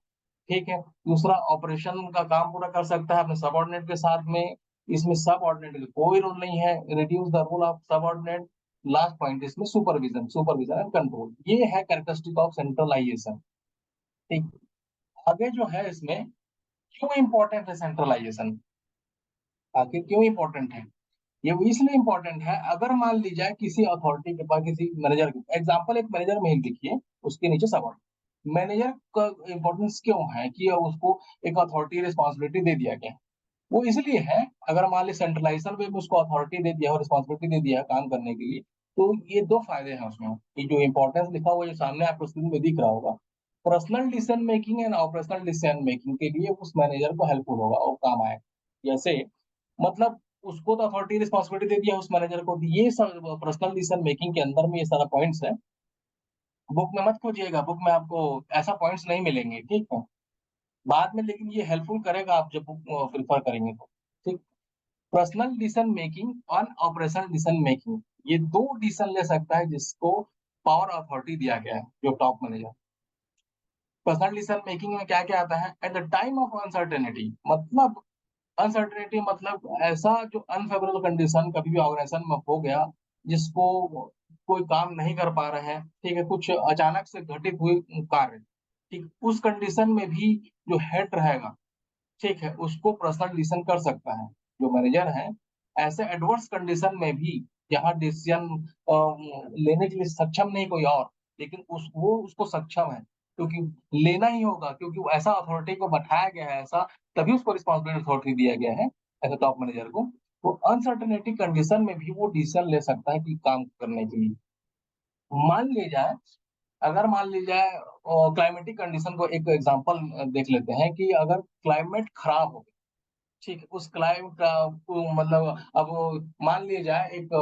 ठीक है, दूसरा ऑपरेशन का काम पूरा कर सकता है अपने सबऑर्डिनेट के साथ में। इसमें सबऑर्डिनेट का कोई रोल नहीं है, reduce the role of subordinate. Last point इसमें सुपरविजन, सुपरविजन एंड कंट्रोल, ये है कैरेक्टरिस्टिक ऑफ सेंट्रलाइजेशन। ठीक, आगे जो है इसमें क्यों इंपॉर्टेंट है सेंट्रलाइजेशन, आखिर क्यों इंपॉर्टेंट है। ये इसलिए इंपॉर्टेंट है, अगर मान ली जाए किसी अथॉरिटी के पास, किसी मैनेजर के, एग्जांपल एक मैनेजर में ही देखिए, उसके नीचे सब मैनेजर का इंपॉर्टेंस क्यों है कि उसको एक अथॉरिटी रिस्पॉन्सिबिलिटी दे दिया गया है। वो इसलिए है, अगर मान ली सेंट्रलाइजेशन में भी उसको अथॉरिटी दे दिया और रिस्पॉन्सिबिलिटी दे दिया है काम करने के लिए, तो ये दो फायदे हैं उसमें कि जो इंपॉर्टेंस लिखा हुआ है, जो सामने आपको स्क्रीन में दिख रहा होगा, personal decision making and operational decision making के लिए उस मैनेजर को हेल्पफुल होगा और काम आएगा। जैसे मतलब उसको तो अथॉरिटी रिस्पॉन्सिबिलिटी दे दिया उस मैनेजर को, ये सब पर्सनल डिसीजन मेकिंग के अंदर में ये सारा पॉइंट्स है। बुक में मत खोजिएगा, बुक में आपको ऐसा पॉइंट्स नहीं मिलेंगे, ठीक है, बाद में, लेकिन ये हेल्पफुल करेगा आप जब बुक प्रिफर करेंगे तो। ठीक, पर्सनल डिसीजन मेकिंग और ऑपरेशनल डिसीजन मेकिंग, ये दो डिसीजन ले सकता है जिसको पावर अथॉरिटी दिया गया है, जो top manager. Personal decision making में क्या क्या आता है, at the time of uncertainty, मतलब अनसर्टेनिटी मतलब ऐसा जो अनफेवरेबल कंडीशन कभी भी ऑर्गेनाइजेशन में हो गया, जिसको कोई काम नहीं कर पा रहे हैं, ठीक है, कुछ अचानक से घटित हुई कार्य, ठीक, उस कंडीशन में भी जो हेड रहेगा, ठीक है, उसको पर्सनल डिसीजन कर सकता है जो मैनेजर है। ऐसे एडवर्स कंडीशन में भी जहाँ डिसीजन लेने के लिए सक्षम नहीं कोई और, लेकिन वो उसको सक्षम है, क्योंकि लेना ही होगा, क्योंकि वो ऐसा अथॉरिटी को बैठाया गया है ऐसा, तभी उसको रिस्पॉन्सिबिलिटी अथॉरिटी दिया गया है एज अ टॉप मैनेजर को। तो अनसर्टेनिटी कंडीशन में भी वो डिसीजन ले सकता है कि काम करने के लिए। मान ली जाए, अगर मान ली जाए क्लाइमेटिक कंडीशन को एक एग्जांपल देख लेते हैं कि अगर क्लाइमेट खराब हो, ठीक है, उस क्लाइंट का मतलब अब मान लिया जाए एक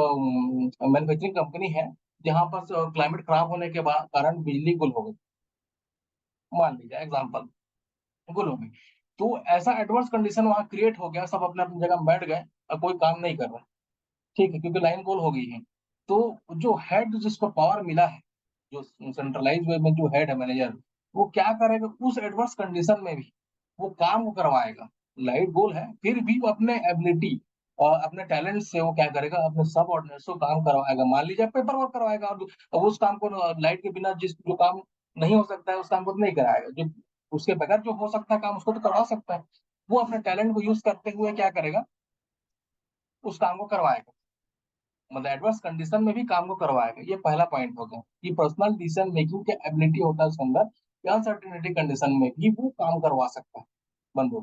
मैन्युफैक्चरिंग कंपनी है जहां पर क्लाइमेट खराब होने के बाद कारण बिजली गुल हो गई, मान लीजिए एग्जांपल, गुल हो गई। तो ऐसा एडवर्स कंडीशन वहां क्रिएट हो गया, सब अपने अपनी जगह में बैठ गए और कोई काम नहीं कर रहा, ठीक है, क्योंकि लाइन गोल हो गई है। तो जो हेड जिसको पावर मिला है, जो सेंट्रलाइज वे में जो हेड है मैनेजर, वो क्या करेगा उस एडवर्स कंडीशन में भी वो काम को करवाएगा। लाइट गोल है, फिर भी वो अपने एबिलिटी और अपने टैलेंट से वो क्या करेगा, अपने सब ऑर्डिनेट्स को काम करवाएगा। मान लीजिए पेपर वर्क करवाएगा और उस काम को लाइट के बिना जिस जो काम नहीं हो सकता है उस काम को तो नहीं कराएगा, जो उसके बगैर जो हो सकता है काम उसको तो करवा सकता है। वो अपने टैलेंट को यूज करते हुए क्या करेगा, उस काम को करवाएगा, मतलब एडवर्स कंडीशन में भी काम को करवाएगा। ये पहला पॉइंट हो गया कि पर्सनल डिसीजन मेकिंग के एबिलिटी होता है उसके अंदर कि अनसर्टेनिटी कंडीशन में भी वो काम करवा सकता है बंदों।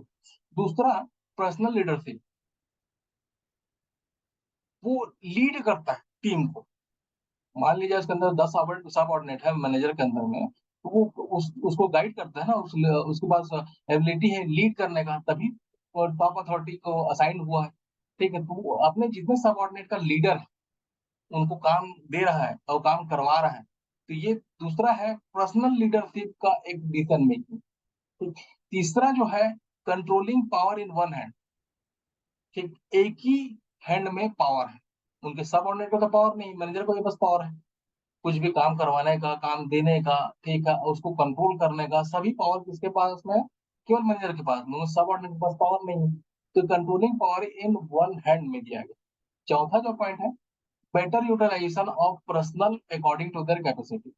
दूसरा, पर्सनल लीडरशिप, वो लीड करता है टीम को। मान लीजिए उसके अंदर 10 सब ऑर्डिनेट है मैनेजर के अंदर में, तो वो उसको गाइड करता है ना, उसके पास एबिलिटी है लीड करने का, तभी टॉप अथॉरिटी को असाइन हुआ है। ठीक है, तो वो अपने जितने सब ऑर्डिनेट का लीडर है उनको काम दे रहा है और काम करवा रहा है। तो ये दूसरा है पर्सनल लीडरशिप का एक डिसीजन मेकिंग। ठीक, तीसरा जो है controlling power in one hand. ठीक, एक ही हैंड में पावर है, उनके सबऑर्डिनेट को तो पावर नहीं, मैनेजर को ही बस पावर है कुछ भी काम करवाने का, काम देने का, ठीक है, उसको कंट्रोल करने का, सभी पावर किसके पास में है, केवल मैनेजर के पास में, सबऑर्डिनेट के पास पावर नहीं है। तो controlling power in one hand में दिया गया। चौथा जो पॉइंट है, better utilization of personal according to their capacity.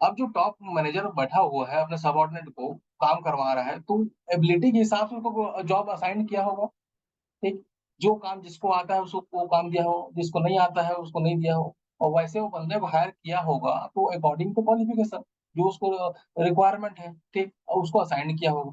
अब जो टॉप मैनेजर बैठा हुआ है अपने सबऑर्डिनेट को काम करवा रहा है, तो एबिलिटी के हिसाब से उसको जॉब असाइन किया होगा। ठीक, जो काम जिसको आता है उसको वो काम दिया हो, जिसको नहीं आता है उसको नहीं दिया हो, और वैसे वो बंदे को हायर किया होगा तो अकॉर्डिंग टू क्वालिफिकेशन जो उसको रिक्वायरमेंट है, ठीक, और उसको असाइन किया होगा।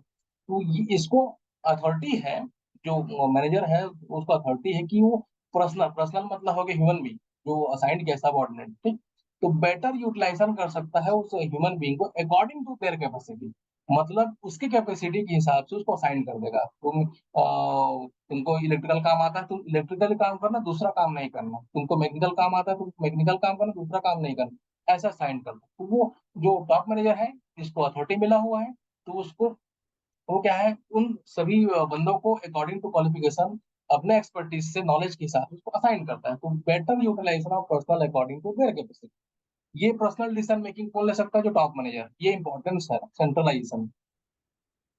तो इसको अथॉरिटी है, जो मैनेजर है उसको अथॉरिटी है कि वो पर्सनल पर्सनल मतलब हो गया ह्यूमन बीइंग, जो असाइंड किया सबऑर्डिनेट, ठीक, तो बेटर यूटिलाइजेशन कर सकता है उस ह्यूमन बीइंग को अकॉर्डिंग टू देयर कैपेसिटी। मतलब उसकी कैपेसिटी के हिसाब से उसको असाइन कर देगा। तुमको इलेक्ट्रिकल काम आता है, तुम इलेक्ट्रिकल काम करना, दूसरा काम नहीं करना। तुमको मैकेनिकल काम आता है, तुम मैकेनिकल काम करना, दूसरा काम नहीं करना, ऐसा असाइन कर दो। तो वो जो टॉप मैनेजर है, जिसको अथॉरिटी मिला हुआ है, तो उसको, वो क्या है, उन सभी बंदों को अकॉर्डिंग टू क्वालिफिकेशन अपने एक्सपर्टीज से, नॉलेज के हिसाब से उसको असाइन करता है। तो better utilization of personal according to their capacity. ये पर्सनल डिसीजन मेकिंग कौन ले सकता है? जो टॉप मैनेजर। ये इंपॉर्टेंस है सेंट्रलाइजेशन।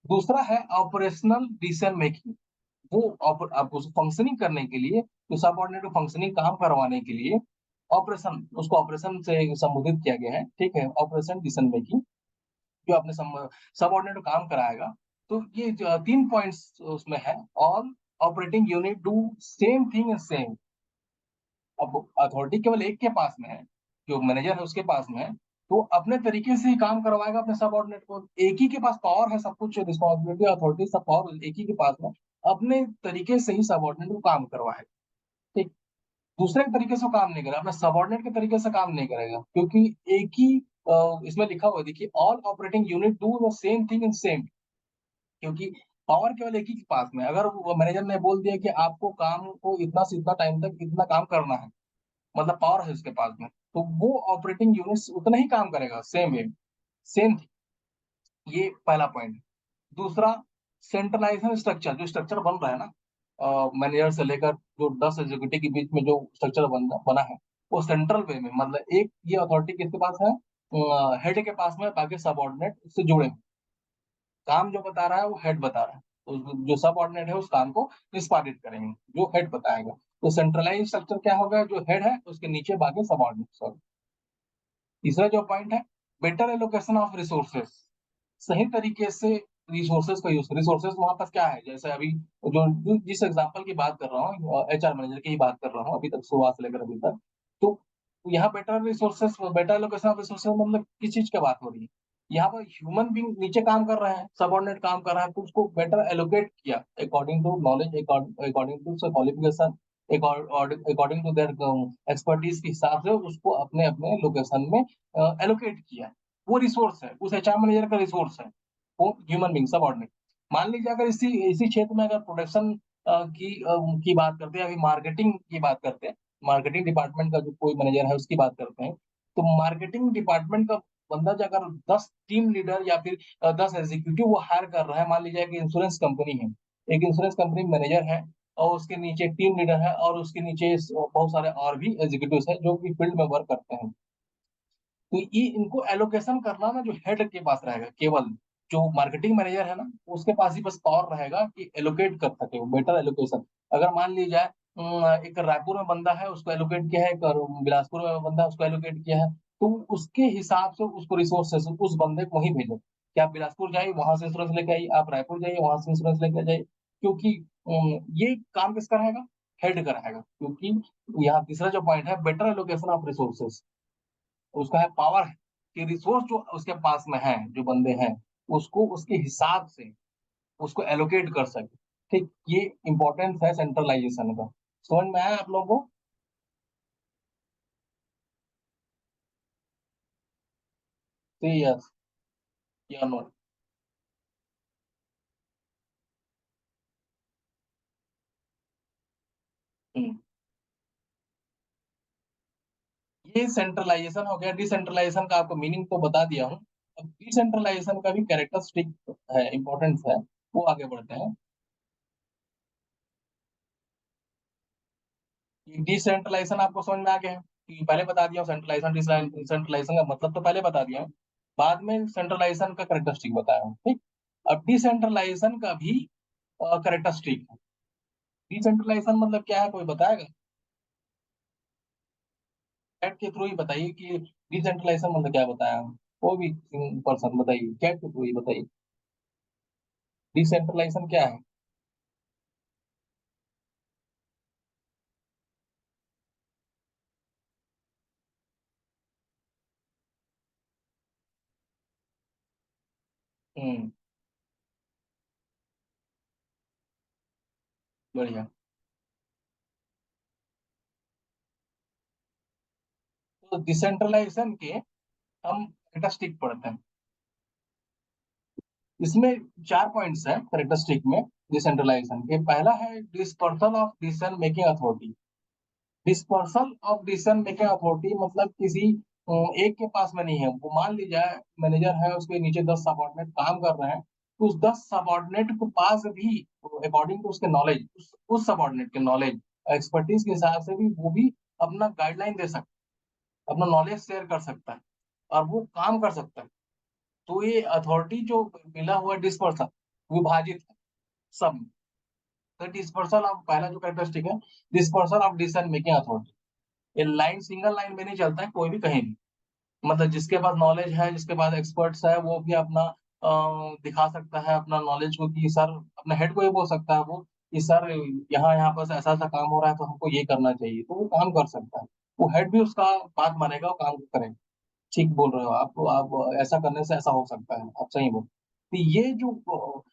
दूसरा है ऑपरेशनल डिसीजन मेकिंग। वो आप उस फंक्शनिंग करने के लिए, तो सबऑर्डिनेट को फंक्शनिंग काम करवाने के लिए ऑपरेशन, उसको ऑपरेशन से संबोधित किया गया है, ठीक है, ऑपरेशन डिसीजन मेकिंग, जो अपने सबऑर्डिनेट को काम कराएगा। तो ये जो 3 पॉइंट्स उसमें है। All operating unit do same thing in same. अब अथॉरिटी केवल एक के पास में है, जो मैनेजर है उसके पास में है, तो अपने तरीके से ही काम करवाएगा अपने सबऑर्डिनेट को। एक ही के पास पावर है, सब कुछ रिस्पॉन्सिबिलिटी, अथॉरिटी, सब पावर एक ही के पास में, अपने तरीके से ही सबऑर्डिनेट को काम करवाएगा, ठीक। दूसरे के तरीके से वो काम नहीं करेगा, अपने सबऑर्डिनेट के तरीके से काम नहीं करेगा, क्योंकि एक ही इसमें लिखा हुआ है, देखिए, all operating unit do the same thing in same. क्योंकि पावर केवल एक ही के पास में है। अगर वो मैनेजर ने बोल दिया कि आपको काम को इतना से इतना टाइम तक इतना काम करना है, मतलब पावर है उसके पास में, तो वो ऑपरेटिंग यूनिट उतना ही काम करेगा, सेम वे, सेम। ये पहला पॉइंट। दूसरा, सेंट्रलाइजेशन स्ट्रक्चर, जो स्ट्रक्चर बन रहा है ना, मैनेजर से लेकर जो 10 एग्जीक्यूटिव के बीच में जो स्ट्रक्चर बना है, वो सेंट्रल वे में, मतलब एक ये अथॉरिटी किसके पास है? हेड के पास में, बाकी सबऑर्डिनेट उससे जुड़े हैं। काम जो बता रहा है वो हेड बता रहा है, तो जो सबऑर्डिनेट है उस काम को निष्पादित करेंगे, जो हेड बताएगा। तो सेंट्रलाइज स्ट्रक्चर क्या होगा? जो हेड है उसके नीचे बाकी सबऑर्डिनेट। तीसरा जो पॉइंट है, बेटर एलोकेशन ऑफ रिसोर्सेस। सही तरीके से रिसोर्सेस का यूज। रिसोर्सेस वहां पर क्या है? जैसे अभी जिस एग्जांपल की बात कर रहा हूँ, एचआर मैनेजर की ही बात कर रहा हूँ, अभी तक शुरुआत से लेकर अभी तक। तो यहाँ better resources, better allocation of resources मतलब किस चीज की बात हो रही है? यहाँ पर ह्यूमन बींग नीचे काम कर रहे हैं, सबऑर्डिनेट काम कर रहा है, तो उसको बेटर एलोकेट किया according to knowledge, according to qualification, according to their expertise के हिसाब से उसको अपने अपने लोकेशन में एलोकेट किया। वो रिसोर्स है, उस एचआर मैनेजर का रिसोर्स है, वो ह्यूमन बींग सबऑर्डिनेट। मान लीजिए अगर इसी इसी क्षेत्र में अगर प्रोडक्शन की बात करते हैं, अभी मार्केटिंग की बात करते हैं, मार्केटिंग डिपार्टमेंट का जो कोई मैनेजर है उसकी बात करते हैं, तो मार्केटिंग डिपार्टमेंट का बंदा जो अगर 10 टीम लीडर या फिर 10 एग्जीक्यूटिव वो हायर कर रहा है, मान लीजिए कि इंश्योरेंस कंपनी है, एक इंश्योरेंस कंपनी मैनेजर है, और उसके नीचे टीम लीडर है, और उसके नीचे बहुत सारे और भी एग्जीक्यूटिव है जो कि फील्ड में वर्क करते हैं। तो ये इनको एलोकेशन करना ना, जो हेड के पास रहेगा केवल, जो मार्केटिंग मैनेजर है ना, उसके पास ही बस पावर रहेगा कि एलोकेट कर सके वो, बेटर एलोकेशन। अगर मान ली जाए एक रायपुर में बंदा है, उसको एलोकेट किया है, एक बिलासपुर में बंदा है, उसको एलोकेट किया है, तो उसके हिसाब से उसको रिसोर्सेस उस बंदे को वहीं भेजो कि आप बिलासपुर जाइए, वहां से इंश्योरेंस लेके आइए, आप रायपुर जाइए, वहां से इंश्योरेंस लेके जाइए। क्योंकि ये काम किसका रहेगा? हेड का रहेगा। क्योंकि यहाँ तीसरा जो पॉइंट है, बेटर एलोकेशन ऑफ रिसोर्सेस, उसका है पावर है कि रिसोर्स जो उसके पास में है, जो बंदे हैं, उसको उसके हिसाब से उसको एलोकेट कर सके, ठीक। ये इंपॉर्टेंस है सेंट्रलाइजेशन का। समझ में आया आप लोगों को? यस या नो? ये सेंट्रलाइजेशन हो गया। डिसेंट्रलाइजेशन का आपको मीनिंग तो बता दिया हूँ। अब डिसेंट्रलाइजेशन का भी कैरेक्टरिस्टिक है, इंपॉर्टेंस है, वो आगे बढ़ते हैं। डिसेंट्रलाइजेशन आपको समझ में आ गया है कि पहले बता दिया सेंट्रलाइजेशन, डिसेंट्रलाइजेशन का मतलब तो पहले बता दिया हूं। बाद में सेंट्रलाइजेशन का कैरेक्टरिस्टिक बताया हूं, ठीक। अब डिसेंट्रलाइजेशन का भी कैरेक्टरिस्टिक है। डिसेंट्रलाइजेशन मतलब क्या है, कोई बताएगा? चैट के थ्रू ही बताइए कि डिसेंट्रलाइजेशन मतलब क्या बताया हूं। कोई भी पर्सन बताइए, चैट के थ्रू ही बताइए, डिसेंट्रलाइजेशन क्या है। हम्म। बढ़िया। तो डिसेंट्रलाइजेशन के हम कैरेक्टरिस्टिक पढ़ते हैं। इसमें 4 पॉइंट्स हैं कैरेक्टरिस्टिक में डिसेंट्रलाइजेशन के। पहला है dispersal of decision making authority. Dispersal of decision making authority मतलब किसी एक के पास में नहीं है। वो मान लीजिए मैनेजर है, उसके नीचे 10 सबॉर्डिनेट काम कर रहे हैं, तो उस 10 सबॉर्डिनेट के पास भी अकॉर्डिंग टू उसके नॉलेज, उस सबॉर्डिनेट के नॉलेज एक्सपर्टीज के हिसाब से भी वो भी अपना गाइडलाइन दे सकता है, अपना नॉलेज शेयर कर सकता है और वो काम कर सकता है। तो ये अथॉरिटी जो मिला हुआ है डिस्पर्सल, विभाजित है सब में। तो डिस्पर्सल ऑफ पहला जो कैरेक्टरिस्टिक है, dispersal of decision making authority. ये लाइन सिंगल लाइन में नहीं चलता है कोई भी कहीं भी। मतलब जिसके पास नॉलेज है, जिसके पास एक्सपर्ट्स है, वो भी अपना दिखा सकता है अपना नॉलेज को कि सर, अपने हेड को ये बोल सकता है वो कि सर यहाँ यहाँ पर ऐसा ऐसा काम हो रहा है तो हमको ये करना चाहिए, तो वो काम कर सकता है। वो हेड भी उसका बात मानेगा और काम करेगा। ठीक बोल रहे हो आप ऐसा करने से ऐसा हो सकता है, आप सही बोल। तो ये जो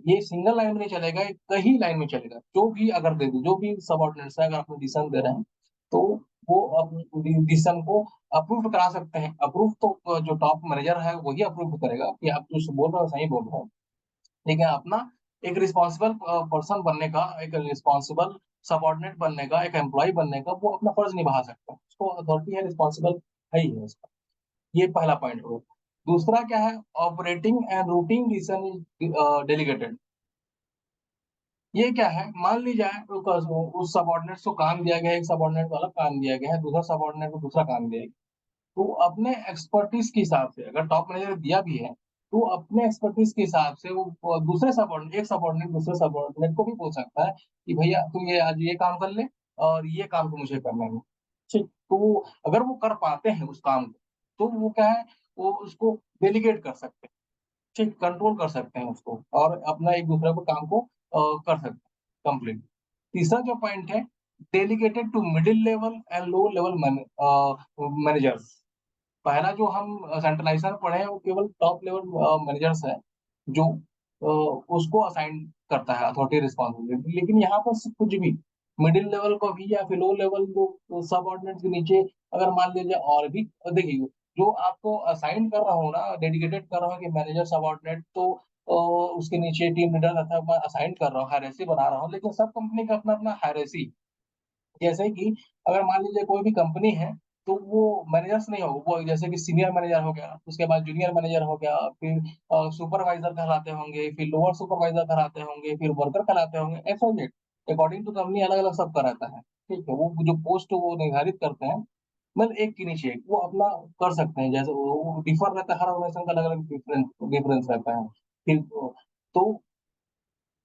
ये सिंगल लाइन में नहीं चलेगा, ये कई लाइन में चलेगा। जो भी अगर दे दे, जो भी सबऑर्डिनेट्स है, अगर आपने डिसीजन दे रहे हैं तो वो डिसीजन को अप्रूव करा सकते हैं। अप्रूव तो जो टॉप मैनेजर है वही अप्रूव करेगा कि आप जो बोल रहे हो सही बोल रहे हो। ठीक है, अपना एक रिस्पॉन्सिबल पर्सन बनने का, एक रिस्पॉन्सिबल सबऑर्डिनेट बनने का, एक एम्प्लॉय बनने का वो अपना फर्ज निभा सकता है। उसको अथॉरिटी है, रिस्पॉन्सिबल है ही है उसका। ये पहला पॉइंट हो गया। दूसरा क्या है, operating and routing decision delegated. ये क्या है, मान ली जाए उस सबऑर्डिनेट को काम दिया गया है, एक सबऑर्डिनेट वाला काम दिया गया है, दूसरा सबऑर्डिनेट को दूसरा काम दिया गया। तो अपने एक्सपर्टीज के हिसाब से, अगर टॉप मैनेजर दिया भी है, तो अपने एक्सपर्टीज के हिसाब से वो दूसरे सबऑर्डिनेट, एक सबऑर्डिनेट दूसरे सबऑर्डिनेट को भी बोल सकता है कि भैया तू ये आज ये काम कर ले और ये काम तो मुझे करना है। ठीक, तो अगर वो कर पाते हैं उस काम को, तो वो क्या है, वो उसको डेलीगेट कर सकते हैं। ठीक, कंट्रोल कर सकते हैं उसको और अपना एक दूसरे को काम को कर सकते हैं कंप्लीट। तीसरा जो पॉइंट है, delegated to middle level and low level managers. पहला जो हम सेंट्रलाइजर पढ़े हैं वो केवल टॉप लेवल मैनेजर्स है, जो उसको असाइन करता है अथॉरिटी रिस्पॉन्सिबिलिटी। लेकिन यहाँ पर कुछ भी मिडिल लेवल को भी या फिर लो लेवल जो सब ऑर्डिनेट के नीचे अगर मान लीजिए और भी, देखिए जो आपको असाइन कर रहा हूँ ना, डेडिकेटेड कर रहा हूँ कि मैनेजर सब ऑर्डिनेट, तो उसके नीचे टीम लीडर रहता है, मैं असाइन कर रहा हूँ, हायरार्की बना रहा हूँ। लेकिन सब कंपनी का अपना अपना हायरार्की। जैसे कि अगर मान लीजिए कोई भी कंपनी है, तो वो मैनेजर्स नहीं हो, वो जैसे कि सीनियर मैनेजर हो गया, उसके बाद जूनियर मैनेजर हो गया, फिर सुपरवाइजर कहलाते होंगे, फिर लोअर सुपरवाइजर कहलाते होंगे, फिर वर्कर कहलाते होंगे, ऐसा ही अकॉर्डिंग टू कंपनी अलग अलग सबका रहता है। ठीक है, वो जो पोस्ट वो निर्धारित करते हैं, मतलब एक के नीचे एक वो अपना कर सकते हैं। जैसे वो डिफर रहता है, हर ऑर्गेनाइजेशन का अलग अलग डिफरेंस डिफरेंस रहता है। फिर तो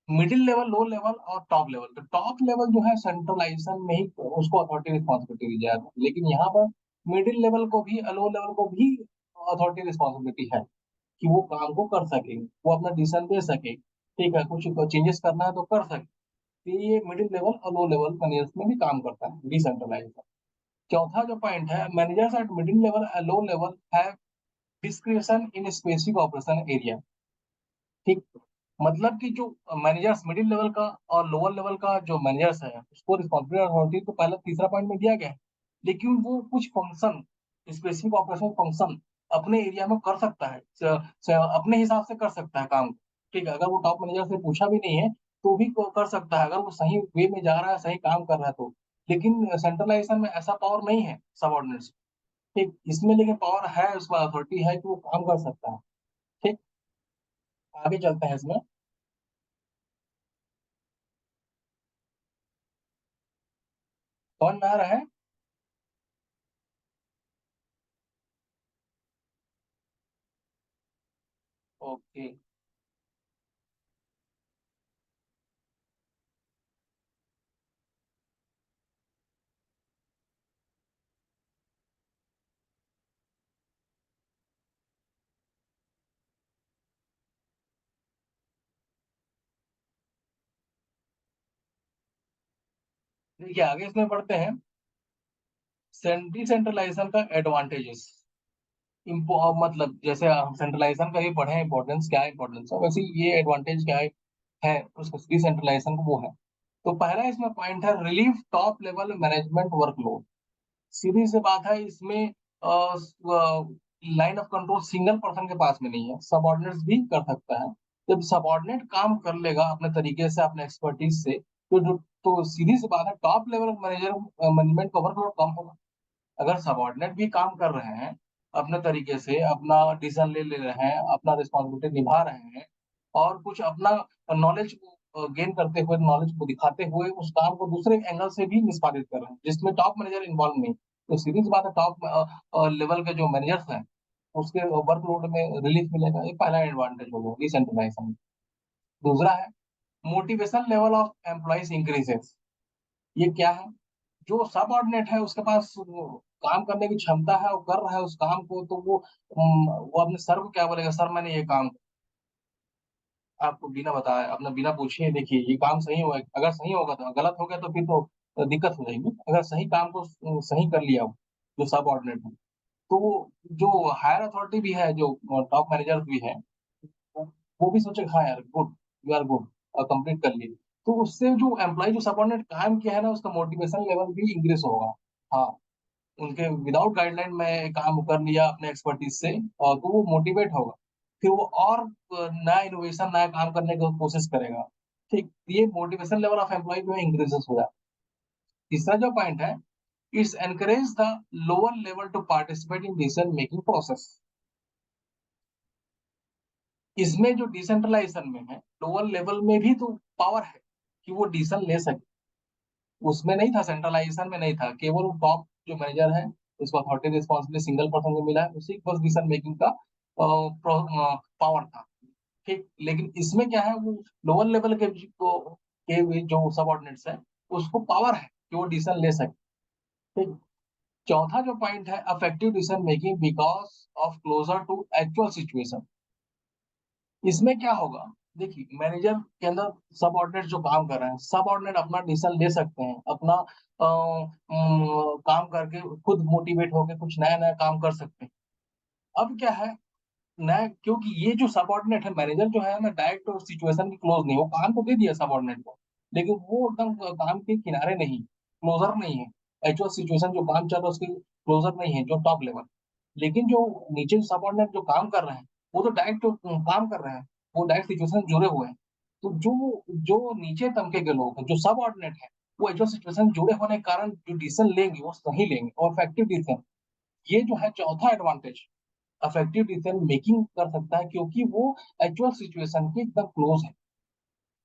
मिडिल लेवल, लो लेवल और टॉप लेवल। तो टॉप लेवल जो है सेंट्रलाइजेशन में ही उसको अथॉरिटी रिस्पॉन्सिबिलिटी दी जाती है, लेकिन यहाँ पर मिडिल लेवल को भी, लो लेवल को भी अथॉरिटी रिस्पॉन्सिबिलिटी है कि वो काम को कर सके, वो अपना डिसीजन दे सके। ठीक है, कुछ चेंजेस करना है तो कर सके। तो ये मिडिल लेवल और लो लेवल मैनेजर्स में भी काम करता है डिसेंट्रलाइजेशन। चौथा जो पॉइंट है, managers eight middle level and low level have discretion in specific operation area. ठीक, मतलब कि जो मैनेजर्स मिडिल लेवल का और लोअर लेवल का जो मैनेजर्स है उसको रिस्पॉन्सिबिलिटी अथॉरिटी तो पहले तीसरा पॉइंट में दिया गया है। लेकिन वो कुछ फंक्शन, स्पेसिफिक ऑपरेशन फंक्शन अपने एरिया में कर सकता है, अपने हिसाब से कर सकता है काम। ठीक है, अगर वो टॉप मैनेजर से पूछा भी नहीं है तो भी कर सकता है, अगर वो सही वे में जा रहा है, सही काम कर रहा है तो। लेकिन सेंट्रलाइजेशन में ऐसा पावर नहीं है सबऑर्डिनेट्स। ठीक, इसमें लेकिन पावर है, उसमें अथॉरिटी है कि वो काम कर सकता है। ठीक, आगे चलते हैं इसमें। कौन आ रहा है? ओके। देखिए आगे इसमें पढ़ते हैं, डिसेंट्रलाइजेशन का एडवांटेजेस। मतलब जैसे हम सेंट्रलाइजेशन का भी पढ़े हैं, इंपॉर्टेंस क्या है, इंपॉर्टेंस है, वैसे ये एडवांटेज क्या है उसका डिसेंट्रलाइजेशन को, वो है। तो पहला इसमें पॉइंट है, relief top level management workload. सीधी सी बात है इसमें line of control single person के पास में नहीं है, सबऑर्डिनेट्स भी कर सकता है। जब सबऑर्डिनेट काम कर लेगा अपने तरीके से, अपने एक्सपर्टीज से, तो सीधी सी बात है टॉप लेवल मैनेजर मैनेजमेंट का वर्कलोड कम होगा। अगर सबऑर्डिनेट भी काम कर रहे हैं अपने तरीके से, अपना डिसीजन ले ले रहे हैं, अपना रिस्पॉन्सिबिलिटी निभा रहे हैं और कुछ अपना नॉलेज को गेन करते हुए, नॉलेज को दिखाते हुए उस काम को दूसरे एंगल से भी निष्पादित कर रहे हैं जिसमें टॉप मैनेजर इन्वॉल्व नहीं, तो सीधी सी बात है टॉप लेवल के जो मैनेजर्स हैं उसके वर्कलोड में रिलीफ मिलेगा। ये पहला एडवांटेज हो गया डिसेंट्रलाइजेशन। दूसरा है motivation level of employees increases. ये क्या है? जो सबऑर्डिनेट है उसके पास वो काम करने की क्षमता है, वो कर रहा है उस काम को, तो वो अपने सर को क्या बोलेगा, सर मैंने ये काम आपको बिना बताए, अपना बिना पूछे देखिए ये काम सही होगा, अगर सही होगा तो, गलत हो गया तो फिर तो दिक्कत हो जाएगी। अगर सही काम को सही कर लिया वो, जो सबऑर्डिनेट है, तो जो हायर अथॉरिटी भी है, जो टॉप मैनेजर भी है, वो वो भी सोचेगा हाँ यार good, you are good, complete कर लिए। तो उससे जो एम्प्लॉय जो सबऑर्डिनेट काम किया है ना, उसका मोटिवेशन लेवल भी इंक्रीज होगा। हाँ, उनके विदाउट गाइडलाइन में काम कर लिया अपने एक्सपर्टीज से, और तो वो मोटिवेट होगा, फिर वो और नया इनोवेशन, नया काम करने की कोशिश करेगा। ठीक, ये मोटिवेशन लेवल ऑफ एम्प्लॉय जो है इंक्रीजेस हो जाता है। तीसरा जो पॉइंट है, it's encourage the lower level to participate in decision making process. इसमें जो डिसेंट्रलाइजेशन में है, लोअर लेवल में भी तो पावर है कि वो डिसीजन ले सके। उसमें नहीं था, सेंट्रलाइजेशन में नहीं था, केवल टॉप जो मैनेजर है उसको अथॉरिटी रिस्पॉन्सिबिलिटी सिंगल पर्सन को मिला है, उसी के पास डिसीजन मेकिंग का पावर था। ठीक, लेकिन इसमें क्या है, वो लोअर लेवल के जो सबऑर्डिनेट्स है उसको पावर है कि वो डिसीजन ले सके। ठीक। चौथा जो पॉइंट है, effective decision making because of closer to actual situation. इसमें क्या होगा, देखिए मैनेजर के अंदर सबऑर्डिनेट जो काम कर रहे हैं, सबऑर्डिनेट अपना डिसीजन ले सकते हैं, अपना काम करके खुद मोटिवेट होकर कुछ नया नया काम कर सकते हैं। अब क्या है, नया, क्योंकि ये जो सबऑर्डिनेट है, मैनेजर जो है ना, डायरेक्ट सिचुएशन की क्लोज नहीं, वो काम तो दे दिया सबऑर्डिनेट को, लेकिन वो एकदम काम के किनारे नहीं, क्लोजर नहीं है। एक्चुअल सिचुएशन जो काम चल रहा है उसके क्लोजर नहीं है, जो टॉप लेवल। लेकिन जो नीचे सबऑर्डिनेट जो काम कर रहे हैं, वो तो डायरेक्ट काम कर रहे हैं, वो डायरेक्ट सिचुएशन जुड़े हुए हैं। तो जो जो नीचे तबके के लोग हैं, जो सबऑर्डिनेट है, वो एक्चुअल सिचुएशन जुड़े होने के कारण जो डिसीजन लेंगे वो सही लेंगे और इफेक्टिव डिसीजन। ये जो है चौथा एडवांटेज, अफेक्टिव डिसीजन मेकिंग कर सकता है क्योंकि वो एक्चुअल सिचुएशन के एकदम क्लोज है।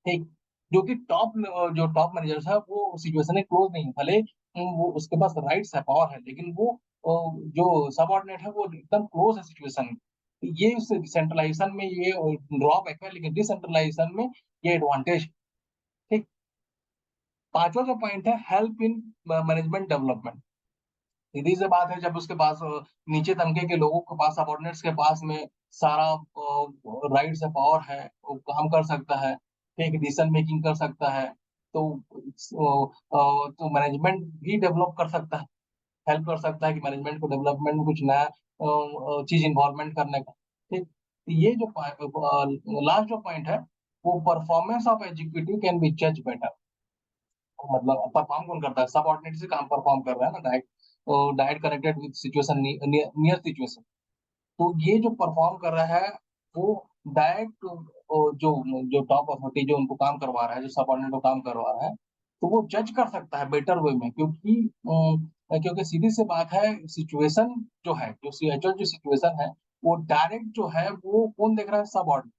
ठीक, जो कि जो टॉप मैनेजर्स है वो सिचुएशन के क्लोज नहीं है, भले वो उसके पास राइट्स है, पावर है, लेकिन वो जो सबऑर्डिनेट है वो एकदम क्लोज है सिचुएशन में। ये सेंट्रलाइजेशन में ये ड्रॉबैक है, लेकिन डिसेंट्रलाइजेशन में ये एडवांटेज है। ठीक। पांचवा जो पॉइंट है, हेल्प इन मैनेजमेंट डेवलपमेंट। सीधी सी बात है, जब उसके पास नीचे तबके के लोगों के पास, सबऑर्डिनेट्स के पास में सारा राइट्स है, पावर है, वो काम कर सकता है, ठीक, डिसीजन मेकिंग कर सकता है, तो तो मैनेजमेंट भी डेवलप कर सकता है, हेल्प कर सकता है कि मैनेजमेंट को डेवलपमेंट में कुछ नया चीज इन्वॉल्वमेंट करने का। ठीक, तो ये जो लास्ट जो पॉइंट है, वो performance of executive can be जज बेटर। मतलब परफॉर्म कौन करता है, सबऑर्डिनेट से काम परफॉर्म कर रहा है ना, direct direct connected with situation, near situation. तो ये जो परफॉर्म कर रहा है वो डायरेक्ट जो जो टॉप अथॉरिटी जो उनको काम करवा रहा है, जो सबऑर्डिनेट को काम करवा रहा है, तो वो जज कर सकता है बेटर वे में, क्योंकि सीधी सी बात है, सिचुएशन जो है, जो एक्चुअल जो सिचुएशन है, वो डायरेक्ट जो है वो कौन देख रहा है, सबऑर्डिनेट,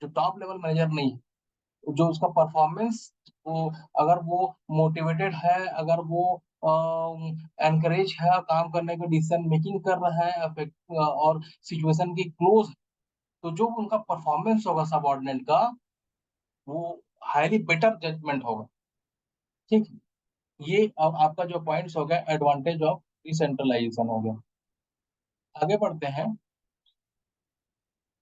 जो टॉप लेवल मैनेजर नहीं है। जो उसका परफॉर्मेंस, वो अगर वो मोटिवेटेड है, अगर वो एनकरेज है काम करने का, डिसीजन मेकिंग कर रहा है, और सिचुएशन की क्लोज है, तो जो उनका परफॉर्मेंस होगा सबऑर्डिनेट का, वो हाईली बेटर जजमेंट होगा। ठीक है, ये अब आपका जो पॉइंट्स हो गया, एडवांटेज ऑफ डिसेंट्रलाइजेशन हो गया। आगे बढ़ते हैं।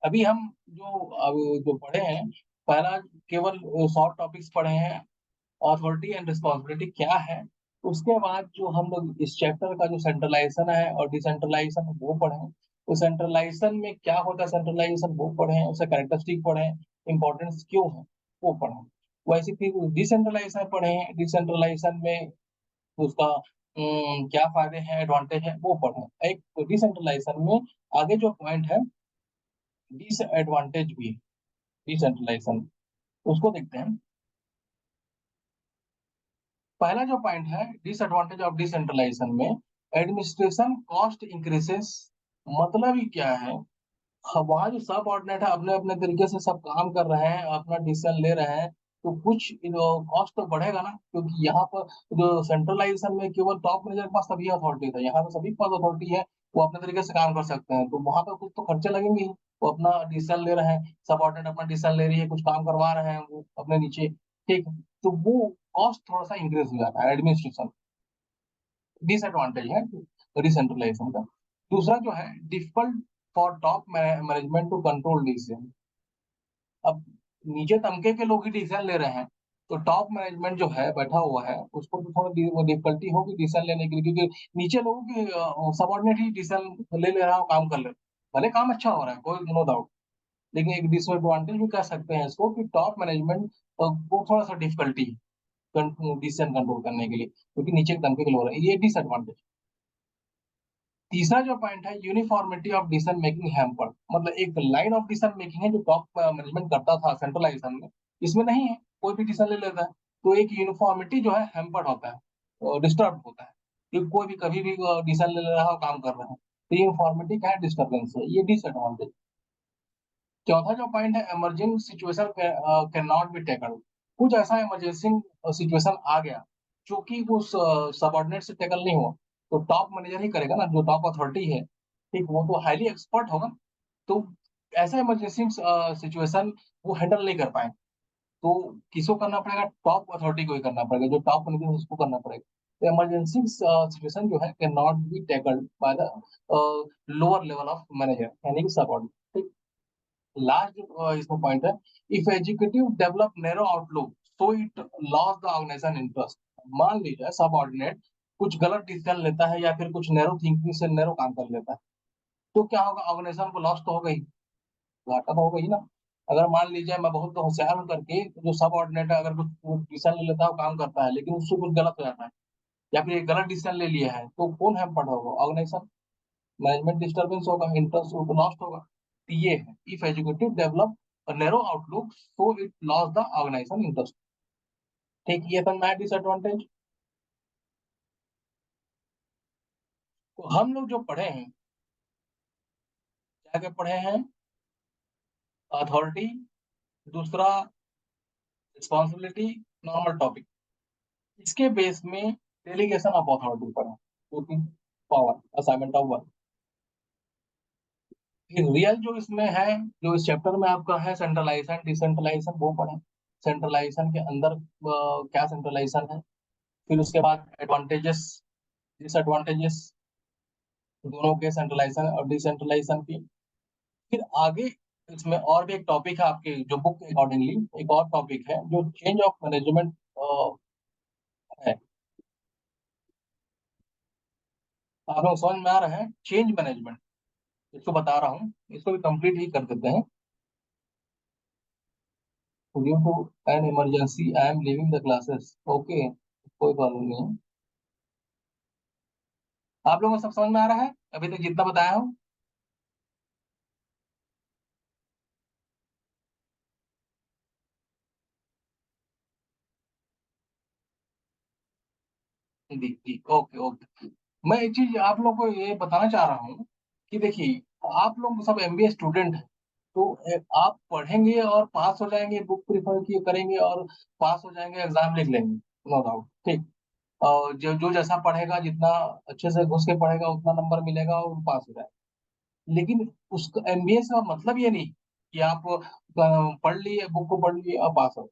अभी हम जो पढ़े हैं, पहला केवल शॉर्ट टॉपिक्स पढ़े हैं, अथॉरिटी एंड रिस्पॉन्सिबिलिटी क्या है। उसके बाद जो हम लोग इस चैप्टर का जो सेंट्रलाइजेशन है और डिसेंट्रलाइजेशन वो पढ़े। तो सेंट्रलाइजेशन में क्या होता है, सेंट्रलाइजेशन वो पढ़े, उसका कैरेक्टरिस्टिक पढ़े, इंपॉर्टेंस क्यों है वो पढ़े। वैसे फिर डिसेंट्रलाइजेशन पढ़े हैं, डिसेंट्रलाइजेशन में उसका क्या फायदे हैं, एडवांटेज है, वो पढ़ें। एक डिसेंट्रलाइजेशन में आगे जो पॉइंट है, डिसएडवांटेज भी है डिसेंट्रलाइजेशन, उसको देखते हैं। पहला जो पॉइंट है डिसएडवांटेज ऑफ डिसेंट्रलाइजेशन में, एडमिनिस्ट्रेशन कॉस्ट इंक्रीसेस। मतलब ही क्या है, वहाँ जो सब ऑर्डिनेट है अपने अपने तरीके से सब काम कर रहे हैं, अपना डिसीजन ले रहे हैं, तो कुछ कॉस्ट तो बढ़ेगा ना, क्योंकि यहाँ पर जो सेंट्रलाइजेशन में केवल टॉप मैनेजर के पास सभी अथॉरिटी था, यहाँ पे सभी के पास अथॉरिटी है, वो अपने तरीके से काम कर सकते हैं, तो वहां पर कुछ तो खर्चे लगेंगे ही। वो अपना डिसीजन ले रहे हैं, सब ऑर्डिनेट अपना डिसीजन ले रही है, कुछ काम करवा रहे हैं वो अपने नीचे, ठीक है, तो वो कॉस्ट थोड़ा सा इंक्रीज हो जाता है एडमिनिस्ट्रेशन, डिसएडवांटेज है डिसेंट्रलाइजेशन का। दूसरा जो है, difficult for top management to control decision. अब नीचे तबके के लोग ही डिसीजन ले रहे हैं, तो टॉप मैनेजमेंट जो है बैठा हुआ है, उसको तो थोड़ा डिफिकल्टी होगी डिसीजन लेने के लिए, क्योंकि नीचे लोगों की सबऑर्डिनेट ही डिसीजन ले ले रहा है, काम कर ले रहा है। भले काम अच्छा हो रहा है, कोई नो डाउट, लेकिन एक डिसएडवांटेज भी कह सकते हैं इसको कि टॉप मैनेजमेंट को थोड़ा सा डिफिकल्टी डिसीजन कंट्रोल करने के लिए, क्योंकि नीचे के तबके के लोग रहे हैं, ये डिसएडवांटेज। तीसरा जो पॉइंट है, uniformity of decision making hampered. मतलब एक लाइन ऑफ डिसीजन मेकिंग है जो टॉप मैनेजमेंट करता था सेंट्रलाइजेशन में, इसमें नहीं है, कोई भी डिसीजन ले लेता है, तो एक यूनिफॉर्मिटी जो है हैम्पर्ड होता है, डिस्टर्ब होता है, क्योंकि कोई भी कभी भी डिसीजन ले ले रहा है और काम कर रहा है, तो यूनिफॉर्मिटी का है डिस्टर्बेंस है, ये डिसएडवांटेज। चौथा जो पॉइंट है, emerging situation can not B tackle. कुछ ऐसा इमरजेंसी सिचुएशन आ गया जो कि वो सबऑर्डिनेट से टेकल नहीं हुआ, तो टॉप मैनेजर ही करेगा ना, जो टॉप अथॉरिटी है, ठीक, वो तो हाईली एक्सपर्ट होगा, तो ऐसा इमरजेंसी सिचुएशन वो हैंडल नहीं कर पाए, तो किसको करना पड़ेगा, टॉप अथॉरिटी को ही करना पड़ेगा, जो टॉप मैनेजर है उसको करना पड़ेगा। तो इमरजेंसी सिचुएशन जो है can not be tackled by the lower level of manager, यानी कि सबऑर्डिनेट। लास्ट इसमें पॉइंट है, if executive develop narrow outlook so it loss the organisation interest. मान लीजिए सब ऑर्डिनेट कुछ गलत डिसीजन लेता है या फिर कुछ नैरो थिंकिंग से नैरो काम कर लेता है, तो क्या होगा, ऑर्गेनाइजेशन को लॉस तो हो गई, घाटा तो हो गई ना। अगर मान लीजिए मैं बहुत होशियार हूं करके, तो जो सब ऑर्डिनेट है अगर कुछ डिसीजन ले लेता है, वो काम करता है, लेकिन उससे कुछ गलत हो जाता है, या फिर एक गलत डिसीजन ले लिया है, तो कौन हैम्पर्ड होगा, ऑर्गेनाइजेशन। मैनेजमेंट डिस्टर्बेंस होगा, इंटरेस्ट लॉस्ट होगा, तो ये है, if executive develop narrow outlook so it loss the organisation interest. ठीक, ये था मैं डिसएडवांटेज। तो हम लोग जो पढ़े हैं, क्या क्या पढ़े हैं, अथॉरिटी, दूसरा रिस्पॉन्सिबिलिटी, नॉर्मल टॉपिक, इसके बेस में डेलीगेशन ऑफ अथॉरिटी पढ़े, जो कि पावर असाइनमेंट ऑफ वर्क। फिर रियल जो इसमें है, जो इस चैप्टर में आपका है, सेंट्रलाइजेशन डिसेंट्रलाइजेशन, वो पढ़े, सेंट्रलाइजेशन के अंदर क्या सेंट्रलाइजेशन है, फिर उसके बाद एडवांटेजेस डिसएडवांटेजेस दोनों के, सेंट्रलाइजेशन और डिसेंट्रलाइजेशन की। फिर आगे इसमें और भी एक टॉपिक है आपके जो बुक के अकॉर्डिंगली, एक और टॉपिक है जो चेंज ऑफ मैनेजमेंट है। आप लोग समझ में आ रहा है, चेंज मैनेजमेंट, इसको बता रहा हूँ, इसको भी कंप्लीट ही कर देते हैं। Due to an emergency I am leaving the classes, okay, कोई प्रॉब्लम नहीं है। आप लोगों को सब समझ में आ रहा है अभी तक जितना बताया हूँ? जी जी, ओके ओके। मैं एक चीज आप लोग को ये बताना चाह रहा हूँ कि देखिए, आप लोग सब एमबीए स्टूडेंट हैं, तो आप पढ़ेंगे और पास हो जाएंगे, बुक प्रिफर किए करेंगे और पास हो जाएंगे, एग्जाम लिख लेंगे, नो डाउट, ठीक। और जो जो जैसा पढ़ेगा, जितना अच्छे से घुस के पढ़ेगा, उतना नंबर मिलेगा और पास हो जाएगा। लेकिन उसका एमबीए से मतलब ये नहीं कि आप पढ़ लिए, बुक को पढ़ लिए और पास हो।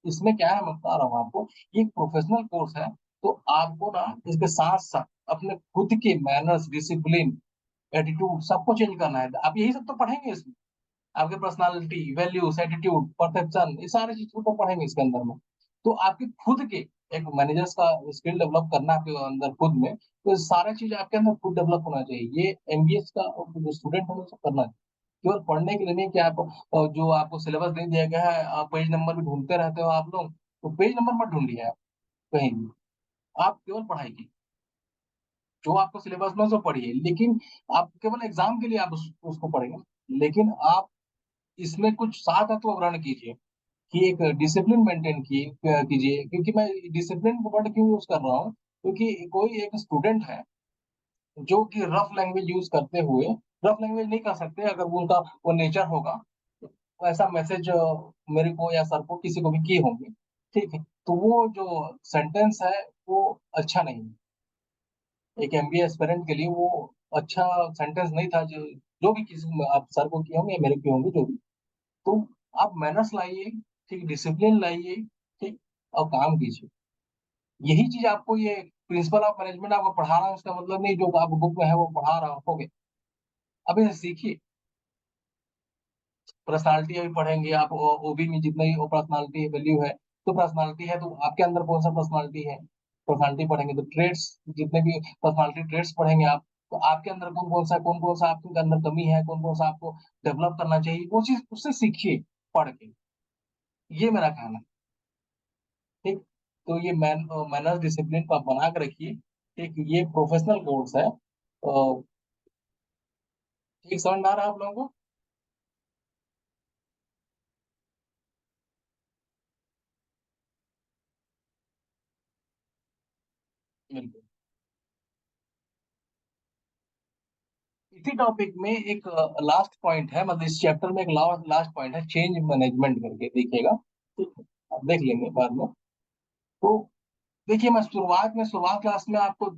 इसमें क्या है, मैं बता रहा हूँ आपको, ये एक प्रोफेशनल कोर्स है, तो आपको ना इसके साथ साथ अपने खुद के मैनर्स, डिसिप्लिन, एटीट्यूड, सबको चेंज करना है। आप यही सब तो पढ़ेंगे इसमें, आपके पर्सनालिटी, वैल्यूज, एटीट्यूड, परसेप्शन, ये सारी चीजों को पढ़ेंगे इसके अंदर में। तो आपके खुद के एक मैनेजर्स का स्किल डेवलप करना है आपके अंदर खुद में, तो ये सारा चीज आपके अंदर खुद डेवलप होना चाहिए, ये एमबीएस का जो स्टूडेंट है वो सब करना है। केवल पढ़ने के लिए नहीं कि आप जो आपको सिलेबस नहीं दिया गया है, आप पेज नंबर भी ढूंढते रहते हो आप लोग, तो पेज नंबर मत ढूंढिए आप कहीं भी, आप केवल पढ़ाई की। जो आपको सिलेबस में सो पढ़िए, लेकिन आप केवल एग्जाम के लिए आप उसको पढ़ेंगे, लेकिन आप इसमें कुछ 7 तत्व ग्रहण कीजिए कि एक डिसिप्लिन मेंटेन कीजिए, क्योंकि मैं डिसिप्लिन वर्ड क्यों यूज कर रहा हूँ, क्योंकि कोई एक स्टूडेंट है जो कि रफ लैंग्वेज यूज करते हुए, रफ लैंग्वेज नहीं कर सकते, अगर वो उनका वो नेचर होगा, तो ऐसा मैसेज मेरे को या सर को किसी को भी किए होंगे, ठीक है, तो वो जो सेंटेंस है वो अच्छा नहीं है। एक एमबीए एस्पिरेंट के लिए वो अच्छा सेंटेंस नहीं था, जो भी किसी को आप सर को किए होंगे या मेरे किए होंगे जो भी। तो आप मैनर्स लाइए, ठीक, डिसिप्लिन लाइए, ठीक, और काम कीजिए। यही चीज आपको ये प्रिंसिपल ऑफ मैनेजमेंट आपको पढ़ा रहा है, उसका मतलब नहीं जो आप बुक में है वो पढ़ा रहा होगे, अब इसे सीखिए। पर्सनालिटी अभी पढ़ेंगे आप, ओबी में जितने भी पर्सनालिटी वैल्यू है, तो पर्सनालिटी है तो आपके अंदर कौन सा पर्सनालिटी है, पर्सनालिटी पढ़ेंगे तो ट्रेड्स, जितने भी पर्सनालिटी ट्रेड्स पढ़ेंगे आप, तो आपके अंदर कौन कौन सा आपके अंदर कमी है, कौन कौन सा आपको डेवलप करना चाहिए, वो चीज उससे सीखिए पढ़ के। ये मेरा कहना है, ठीक। तो ये मैनर्स डिसिप्लिन को आप बना के रखिए, ठीक, ये प्रोफेशनल कोर्स है, ठीक, समझ में आ रहा है आप लोगों को? बिल्कुल। इसी टॉपिक में एक लास्ट पॉइंट है, मतलब इस चैप्टर में एक लास्ट पॉइंट है, चेंज मैनेजमेंट करके, देखिएगा, ठीक है, आप देख लेंगे बाद में। तो देखिए, मैं शुरुआत क्लास में आपको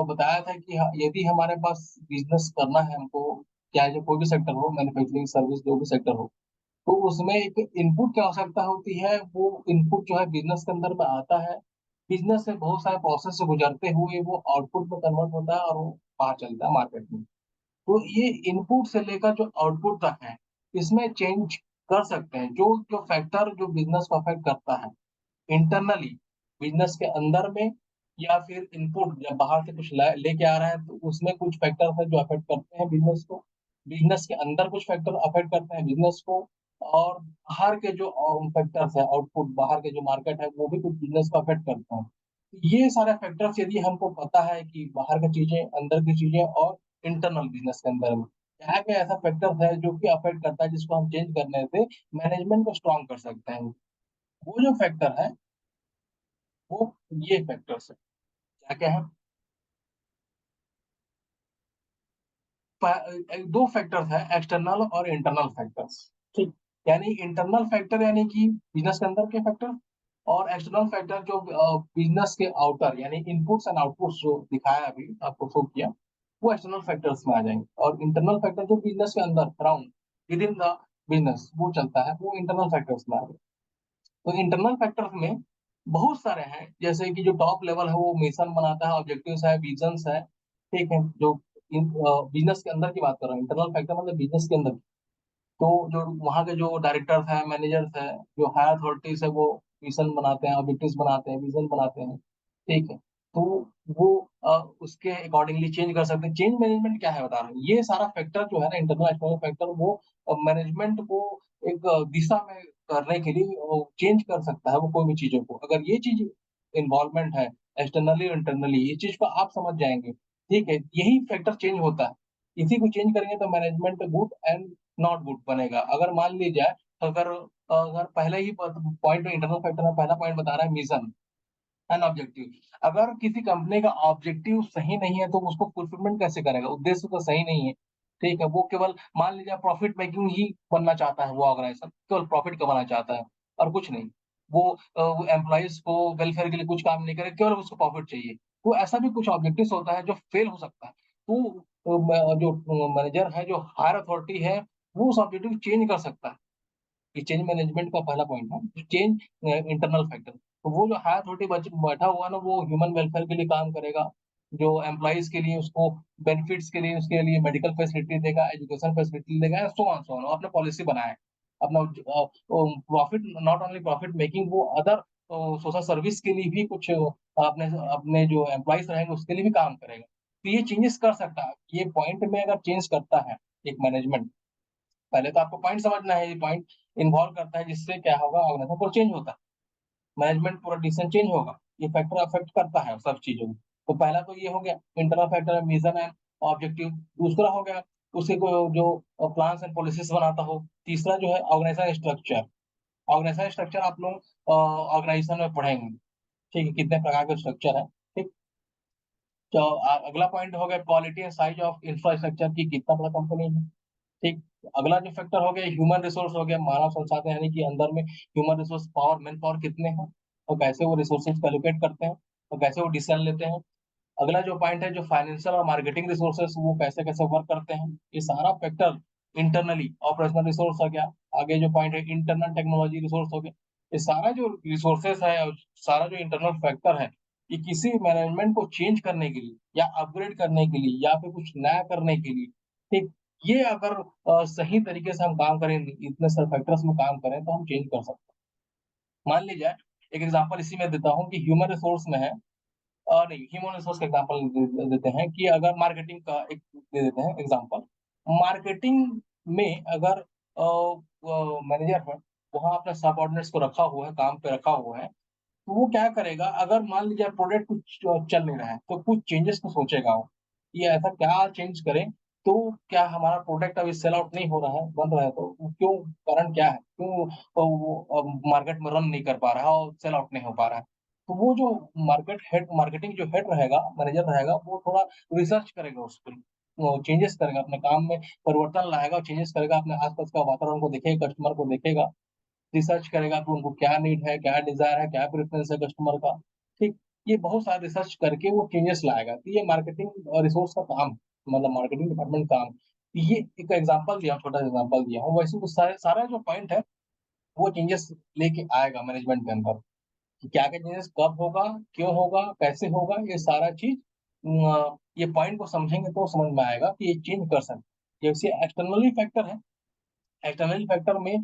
बताया था कि यदि हमारे पास बिजनेस करना है हमको, चाहे जो कोई भी सेक्टर हो, मैन्युफैक्चरिंग सर्विस जो भी सेक्टर हो, तो उसमें एक इनपुट की आवश्यकता होती है। वो इनपुट जो है बिजनेस के अंदर में आता है, बिजनेस से बहुत सारे प्रोसेस से गुजरते हुए वो आउटपुट में कन्वर्ट होता है और वो बाहर चलता है मार्केट में। तो ये इनपुट से लेकर जो आउटपुट तक है, इसमें चेंज कर सकते हैं। जो जो फैक्टर जो बिजनेस को अफेक्ट करता है इंटरनली, बिजनेस के अंदर में, या फिर इनपुट जब बाहर से कुछ लेके आ रहा है, तो उसमें कुछ फैक्टर्स है जो अफेक्ट करते हैं बिजनेस को, बिजनेस के अंदर कुछ फैक्टर अफेक्ट करते हैं बिजनेस को, और बाहर के जो फैक्टर्स है, आउटपुट बाहर के जो मार्केट है, वो भी कुछ बिजनेस को अफेक्ट करते हैं। ये सारे फैक्टर्स यदि हमको पता है कि बाहर की चीजें, अंदर की चीजें, और इंटरनल बिजनेस के अंदर में क्या क्या ऐसा फैक्टर्स है जो कि अफेक्ट करता है, जिसको हम चेंज करने से मैनेजमेंट को स्ट्रांग कर सकते हैं, वो जो फैक्टर है, वो ये फैक्टर्स है। क्या क्या है? दो फैक्टर्स है, एक्सटर्नल और इंटरनल फैक्टर्स, ठीक। यानी इंटरनल फैक्टर यानी कि बिजनेस के अंदर के फैक्टर, और एक्सटर्नल फैक्टर जो बिजनेस के आउटर, यानी इनपुट्स एंड आउटपुट्स जो दिखाया अभी आपको शो किया, वो एक्सटर्नल फैक्टर्स में आ जाएंगे। और इंटरनल फैक्टर जो बिजनेस के अंदर around with in the business वो चलता है, वो इंटरनल फैक्टर्स में आ गए। तो इंटरनल फैक्टर्स में बहुत सारे हैं, जैसे कि जो टॉप लेवल है वो मिशन बनाता है, ऑब्जेक्टिव्स है, विजन्स है, ठीक है, जो बिजनेस के अंदर की बात कर रहा हूँ, इंटरनल फैक्टर मतलब बिजनेस के अंदर। तो जो वहाँ के जो डायरेक्टर्स हैं, मैनेजर्स हैं, जो हायर अथॉरिटीज है, वो मिशन बनाते हैं, ऑब्जेक्टिव्स बनाते हैं, विजन बनाते हैं, ठीक है। तो वो उसके अकॉर्डिंगली चेंज कर सकते हैं। चेंज मैनेजमेंट क्या है बता रहा हूँ, ये सारा फैक्टर जो है ना, इंटरनल एक्सटर्नल फैक्टर, वो मैनेजमेंट को एक दिशा में करने के लिए चेंज कर सकता है वो कोई भी चीजों को, अगर ये चीज इन्वॉल्वमेंट है, एक्सटर्नली और इंटरनली, ये चीज को आप समझ जाएंगे, ठीक है, यही फैक्टर चेंज होता है। इसी को चेंज करेंगे तो management good and not good बनेगा। अगर मान ली जाए, अगर अगर पहले ही पॉइंट इंटरनल फैक्टर में पहला पॉइंट बता रहा है मिशन एंड ऑब्जेक्टिव, अगर किसी कंपनी का ऑब्जेक्टिव सही नहीं है तो उसको फुलफिलमेंट कैसे करेगा, उद्देश्य तो सही नहीं है, ठीक है, वो केवल मान लीजिए प्रॉफिट मेकिंग ही बनना चाहता है, वो ऑर्गेनाइजेशन केवल प्रॉफिट कमाना चाहता है और कुछ नहीं, वो एम्प्लॉयज को वेलफेयर के लिए कुछ काम नहीं करे, केवल उसको प्रॉफिट चाहिए, तो ऐसा भी कुछ ऑब्जेक्टिव होता है जो फेल हो सकता है। तो जो मैनेजर है, जो हायर अथॉरिटी है, वो उस ऑब्जेक्टिव चेंज कर सकता है। ये चेंज मैनेजमेंट का पहला पॉइंट है, चेंज इंटरनल फैक्टर। तो वो जो हायर अथॉरिटी बैठा हुआ है ना, वो ह्यूमन वेलफेयर के लिए काम करेगा, जो एम्प्लॉइज के लिए उसको बेनिफिट्स के लिए, उसके लिए मेडिकल फैसिलिटी देगा, एजुकेशन फैसिलिटी देगा, सो ऑन अपने पॉलिसी बनाए, अपना profit, not only profit making, वो अदर सोशल सर्विस के लिए भी कुछ अपने अपने जो एम्प्लॉइज रहेंगे उसके लिए भी काम करेगा। तो ये चेंजेस कर सकता है, ये पॉइंट में अगर चेंज करता है एक मैनेजमेंट, पहले तो आपको पॉइंट समझना है, ये पॉइंट इन्वॉल्व करता है, जिससे क्या होगा, ऑर्गेनाइजेशन पूरा चेंज होता है, मैनेजमेंट पूरा डिसीजन चेंज होगा, ये फैक्टर अफेक्ट करता है सब चीजों को। तो पहला तो ये हो गया internal factor, mission and objective. दूसरा हो गया उसी को जो प्लान्स एंड पॉलिसीज बनाता हो। तीसरा जो है ऑर्गेनाइजेशन स्ट्रक्चर। ऑर्गेनाइजेशन स्ट्रक्चर आप लोग ऑर्गेनाइजेशन में पढ़ेंगे, ठीक है, कितने प्रकार के स्ट्रक्चर है। ठीक। तो अगला पॉइंट हो गया quality and size of infrastructure की, कितना बड़ा कंपनी है। ठीक। अगला जो फैक्टर हो गया ह्यूमन रिसोर्स हो गया, मानव संसाधन, यानी कि अंदर में human resource power, man power कितने हैं और कैसे वो रिसोर्सेज को एलोकेट करते हैं और कैसे वो डिसीजन लेते हैं। अगला जो पॉइंट है जो फाइनेंशियल और मार्केटिंग रिसोर्सेस वो कैसे कैसे वर्क करते हैं, ये सारा फैक्टर इंटरनली ऑपरेशनल रिसोर्स हो गया। आगे जो पॉइंट है इंटरनल टेक्नोलॉजी रिसोर्स हो गया। ये सारा जो रिसोर्सेस है और सारा जो इंटरनल फैक्टर है, ये किसी मैनेजमेंट को चेंज करने के लिए या अपग्रेड करने के लिए या फिर कुछ नया करने के लिए, ठीक, ये अगर सही तरीके से हम काम करें, इतने सारे फैक्टर्स में काम करें, तो हम चेंज कर सकते हैं। मान लीजिए एक एग्जांपल इसी में देता हूँ कि ह्यूमन रिसोर्स में है, नहीं, ह्यूमन रिसोर्स का एग्जांपल देते हैं कि अगर मार्केटिंग का एक दे देते हैं एग्जांपल। मार्केटिंग में अगर मैनेजर है, वहाँ अपने सबऑर्डिनेट्स को रखा हुआ है, काम पे रखा हुआ है, तो वो क्या करेगा, अगर मान लीजिए प्रोडक्ट कुछ चल नहीं रहा है तो कुछ चेंजेस तो सोचेगा वो, ये ऐसा क्या चेंज करें, तो क्या हमारा प्रोडक्ट अभी सेल आउट नहीं हो रहा है, बन रहा है, तो क्यों, कारण क्या है, क्यों वो मार्केट में रन नहीं कर पा रहा है और सेल आउट नहीं हो पा रहा है। तो वो जो मार्केटिंग जो हेड रहेगा, मैनेजर रहेगा, वो थोड़ा रिसर्च करेगा उस पर, वो चेंजेस करेगा, अपने काम में परिवर्तन लाएगा और चेंजेस करेगा, अपने आसपास का वातावरण को देखेगा, कस्टमर को देखेगा, रिसर्च करेगा कि उनको क्या नीड है, क्या डिज़ायर है, क्या प्रेफ़रेंस है कस्टमर का, ठीक? ये बहुत सारा रिसर्च करके वो चेंजेस लाएगा। तो ये मार्केटिंग रिसोर्स का काम है, मतलब मार्केटिंग डिपार्टमेंट काम। ये एक एग्ज़ाम्पल दिया हूँ, छोटा-सा एग्ज़ाम्पल दिया हूँ। वैसे तो सारे सारा जो पॉइंट है, वो चेंजेस लेके आएगा मैनेजमेंट के अंदर। कि क्या-क्या चेंजेस कब होगा, क्यों होगा, कैसे होगा, ये सारा चीज़ ये पॉइंट को समझेंगे तो समझ में आएगा कि ये चेंज कर सकते हैं। जैसे एक्सटर्नली फैक्टर है, एक्सटर्नल फैक्टर में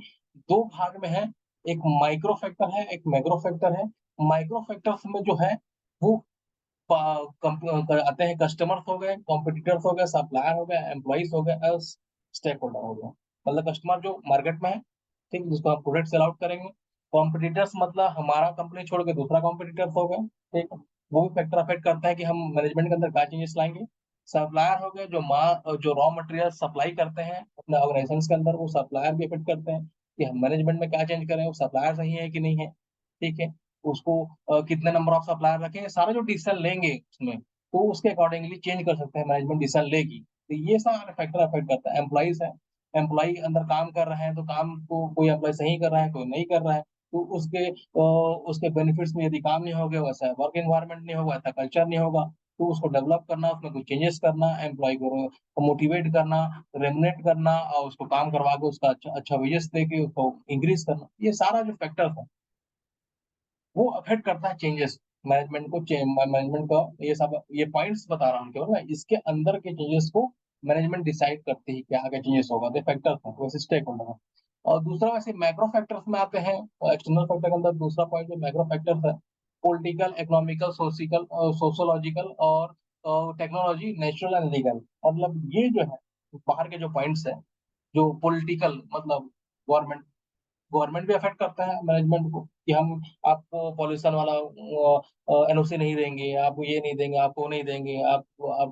2 भाग में है, एक माइक्रो फैक्टर है, एक मैक्रो फैक्टर है। माइक्रो फैक्टर्स में जो है वो प आते हैं, कस्टमर्स हो गए, कॉम्पिटिटर्स हो गए, सप्लायर हो गए, एम्प्लॉइज़ हो गए और स्टेक होल्डर हो गया। मतलब कस्टमर जो मार्केट में है, ठीक? जिसको हम प्रोडक्ट सेल आउट करेंगे। कॉम्पिटिटर्स मतलब हमारा कंपनी छोड़ के दूसरा कॉम्पिटिटर्स हो गया, ठीक है? वो भी फैक्टर अफेक्ट करता है कि हम मैनेजमेंट के अंदर क्या चेंजेस लाएँगे। सप्लायर हो गए जो रॉ मटेरियल सप्लाई करते हैं अपने ऑर्गेनाइजेशंस के अंदर, वो सप्लायर भी अफेक्ट करते हैं कि हम मैनेजमेंट में क्या चेंज करें, वो सप्लायर सही है कि नहीं है, ठीक है? उसको कितने नंबर ऑफ सप्लायर रखें, सारा जो डिसीज़न लेंगे उसमें, तो उसके अकॉर्डिंगली चेंज कर सकते हैं, मैनेजमेंट डिसीज़न लेगी। तो ये सारा फैक्टर अफेक्ट करता है। एम्प्लॉइज़ हैं, एम्प्लॉयी अंदर काम कर रहे हैं, तो काम को कोई एम्प्लॉयी सही कर रहा है, कोई नहीं कर रहा है, तो उसके बेनिफिट्स में यदि काम नहीं होगा, वैसा वर्क एनवायरनमेंट नहीं होगा, ऐसा कल्चर नहीं होगा, तो उसको डेवलप करना, उसमें कुछ चेंजेस करना, एम्प्लॉयी को मोटिवेट करना, रेमुनेट करना और उसको काम करवा के उसका अच्छा अच्छा वेजेस देके उसको इंक्रीज़ करना, ये सारा जो फैक्टर्स है, वो अफेक्ट करता है चेंजेस मैनेजमेंट को, मैनेजमेंट का ये सब ये पॉइंट्स बता रहा हूँ केवल मैं, इसके अंदर के चेंजेस को मैनेजमेंट डिसाइड करती है कि आगे चेंजेस होगा, तो फैक्टर्स हैं, वैसे स्टेक होल्डर है। और दूसरा वैसे मैक्रो फैक्टर्स में आते हैं, एक्सटर्नल फैक्टर के अंदर दूसरा पॉइंट जो मैक्रो फैक्टर्स है, पॉलिटिकल, इकोनॉमिकल, सोशियोलॉजिकल और टेक्नोलॉजी, नेचुरल एंड लीगल। मतलब ये जो है बाहर के जो पॉइंट्स हैं, जो पॉलिटिकल मतलब गवर्नमेंट गवर्नमेंट भी अफेक्ट करता है मैनेजमेंट को कि हम आपको पॉल्यूशन वाला एनओसी नहीं देंगे, आपको ये नहीं देंगे, आपको वो नहीं देंगे, आप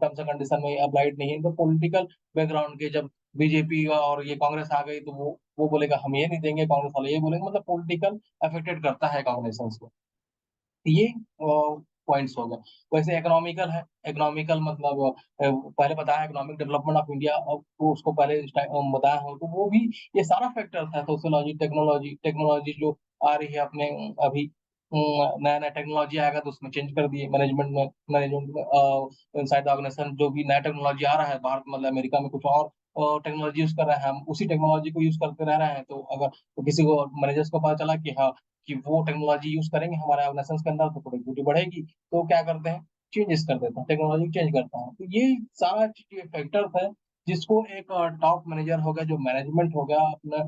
टर्म्स एंड कंडीशन में अप्लाइड नहीं है। तो पॉलिटिकल बैकग्राउंड के जब बीजेपी और ये कांग्रेस आ गई तो वो बोलेगा हम ये नहीं देंगे, कांग्रेस वाले ये बोलेंगे, मतलब पॉलिटिकल अफेक्टेड करता है ऑर्गेनाइजेशंस को। ये पॉइंट्स हो गए। वैसे इकोनॉमिकल है, इकोनॉमिकल मतलब पहले बताया इकोनॉमिक डेवलपमेंट ऑफ इंडिया, अब तो उसको पहले बताया हूँ, तो वो भी ये सारा फैक्टर्स है, सोशियोलॉजी, टेक्नोलॉजी टेक्नोलॉजी जो आ रही है अपने अभी नया-नया टेक्नोलॉजी आएगा तो उसमें चेंज कर दिए मैनेजमेंट में इनसाइड द ऑर्गेनाइजेशन जो भी नया टेक्नोलॉजी आ रहा है, बाहर मतलब अमेरिका में कुछ और टेक्नोलॉजी यूज़ कर रहे हैं, हम उसी टेक्नोलॉजी को यूज़ करते रह रहे हैं, तो अगर तो किसी को मैनेजर्स को पता चला कि हाँ, कि वो टेक्नोलॉजी यूज़ करेंगे हमारे ऑर्गेनाइजेशंस के अंदर तो प्रोडक्टिविटी बढ़ेगी, तो क्या करते हैं, चेंजेस कर देते हैं, टेक्नोलॉजी चेंज करते हैं। तो ये सारा चीज़ फैक्टर्स है, जिसको एक टॉप मैनेजर हो गया, जो मैनेजमेंट हो गया, अपना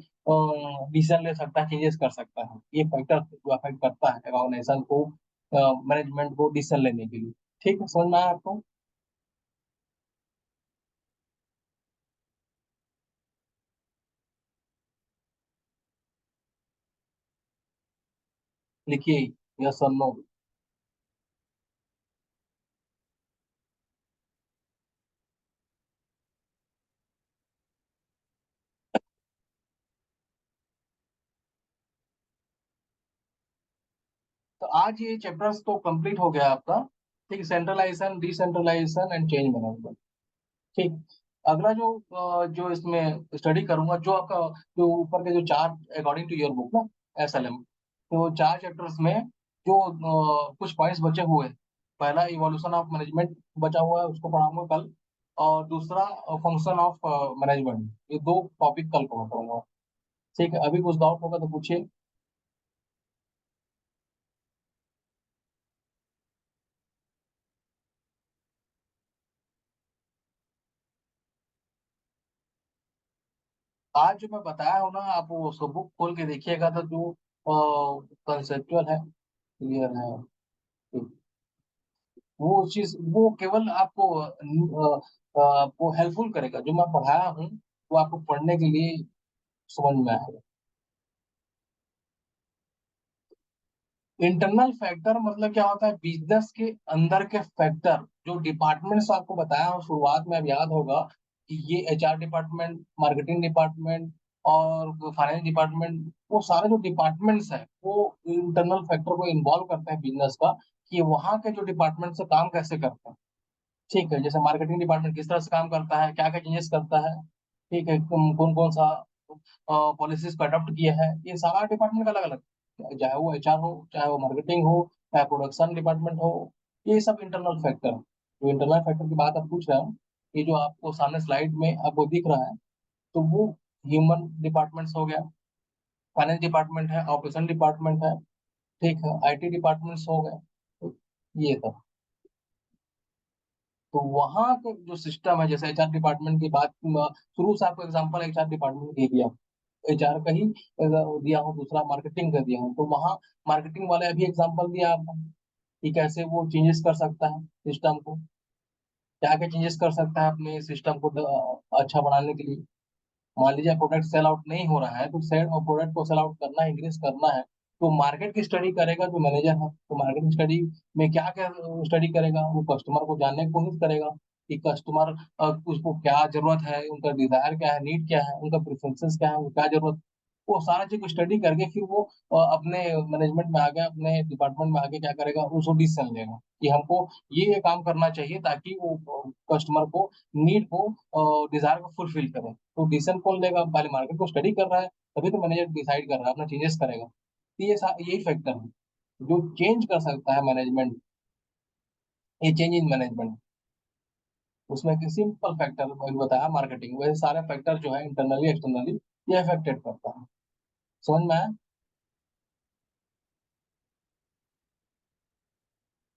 डिसीजन ले सकता है, चेंजेस कर सकता है। ये फैक्टर जो अफेक्ट करता है ऑर्गेनाइजेशन को, मैनेजमेंट को डिसीजन लेने के लिए। ठीक है, समझ में आया आपको? लिखिए, यस और नो। तो आज ये चैप्टर्स तो कंप्लीट हो गया आपका। ठीक, centralisation, decentralisation and change management. ठीक, अगला जो इसमें स्टडी करूंगा, जो आपका जो ऊपर के जो चार, अकॉर्डिंग टू योर बुक ना, एसएलएम, तो चार चैप्टर्स में जो कुछ पॉइंट्स बचे हुए हैं, पहला इवोल्यूशन ऑफ मैनेजमेंट बचा हुआ है, उसको पढ़ाऊंगा कल। और दूसरा फंक्शन ऑफ मैनेजमेंट, ये दो टॉपिक कल कवर करूंगा। ठीक है, अभी कुछ डाउट होगा तो पूछिए। आज जो मैं बताया हूँ ना, आप वो उसको बुक खोल के देखिएगा तो जो कंसेप्चुअल है, क्लियर है। वो चीज वो केवल आपको आपको हेल्पफुल करेगा, जो मैं पढ़ाया हूँ वो आपको पढ़ने के लिए समझ में आएगा। इंटरनल फैक्टर मतलब क्या होता है, बिजनेस के अंदर के फैक्टर, जो डिपार्टमेंट्स आपको बताया हूँ शुरुआत में, अब याद होगा कि ये एचआर डिपार्टमेंट, मार्केटिंग डिपार्टमेंट और फाइनेंस डिपार्टमेंट, वो सारे जो डिपार्टमेंट्स हैं वो इंटरनल फैक्टर को इन्वॉल्व करते हैं बिजनेस का, कि वहाँ के जो डिपार्टमेंट से काम कैसे करते हैं। ठीक है, जैसे मार्केटिंग डिपार्टमेंट किस तरह से काम करता है, क्या क्या चेंजेस करता है। ठीक है, कौन कौन सा पॉलिसीज को अडॉप्ट किया है, ये सारा डिपार्टमेंट का अलग अलग, चाहे वो एचआर हो, चाहे वो मार्केटिंग हो, चाहे प्रोडक्शन डिपार्टमेंट हो, ये सब इंटरनल फैक्टर। जो इंटरनल फैक्टर की बात आप पूछ रहे हो, ये जो आपको सामने स्लाइड में आपको दिख रहा है, तो वो ह्यूमन डिपार्टमेंट्स हो गया, फाइनेंस डिपार्टमेंट है, ऑपरेशन डिपार्टमेंट है, ठीक है, आईटी डिपार्टमेंट्स हो गए, तो ये सब। तो वहाँ के जो सिस्टम है, जैसे एचआर डिपार्टमेंट की बात, शुरू से आपको एग्जांपल एचआर डिपार्टमेंट दे दिया, एचआर का ही दिया हूँ, दूसरा मार्केटिंग का दिया हूँ, तो वहाँ मार्केटिंग वाले अभी एग्जांपल दिया आपको कि कैसे वो चेंजेस कर सकता है सिस्टम को, क्या क्या चेंजेस कर सकता है अपने सिस्टम को अच्छा बनाने के लिए। मान लीजिए प्रोडक्ट सेल आउट नहीं हो रहा है, तो सेल और प्रोडक्ट को सेल आउट करना है, इंक्रीज करना है, तो मार्केट की स्टडी करेगा जो मैनेजर है, तो मार्केट की स्टडी में क्या क्या स्टडी करेगा, वो कस्टमर को जानने की कोशिश करेगा कि कस्टमर उसको क्या जरूरत है, उनका डिजायर क्या है, नीड क्या है, उनका प्रेफरेंसेस क्या है, वो क्या जरूरत, वो सारा चीज को स्टडी करके फिर वो अपने मैनेजमेंट में आगे, अपने डिपार्टमेंट में आगे क्या करेगा, उसको डिसीजन लेगा कि हमको ये काम करना चाहिए, ताकि वो कस्टमर को, नीड को, डिजायर को फुलफिल करे। तो डिसीजन कौन लेगा, पहले मार्केट को स्टडी कर रहा है, तभी तो मैनेजर डिसाइड कर रहा है, अपना चेंजेस करेगा। तो यही फैक्टर है जो चेंज कर सकता है मैनेजमेंट, ये चेंज इन मैनेजमेंट। उसमें एक सिंपल फैक्टर बताया मार्केटिंग, वैसे सारे फैक्टर जो है इंटरनली एक्सटर्नली ये अफेक्टेड करता है। समझ में आया?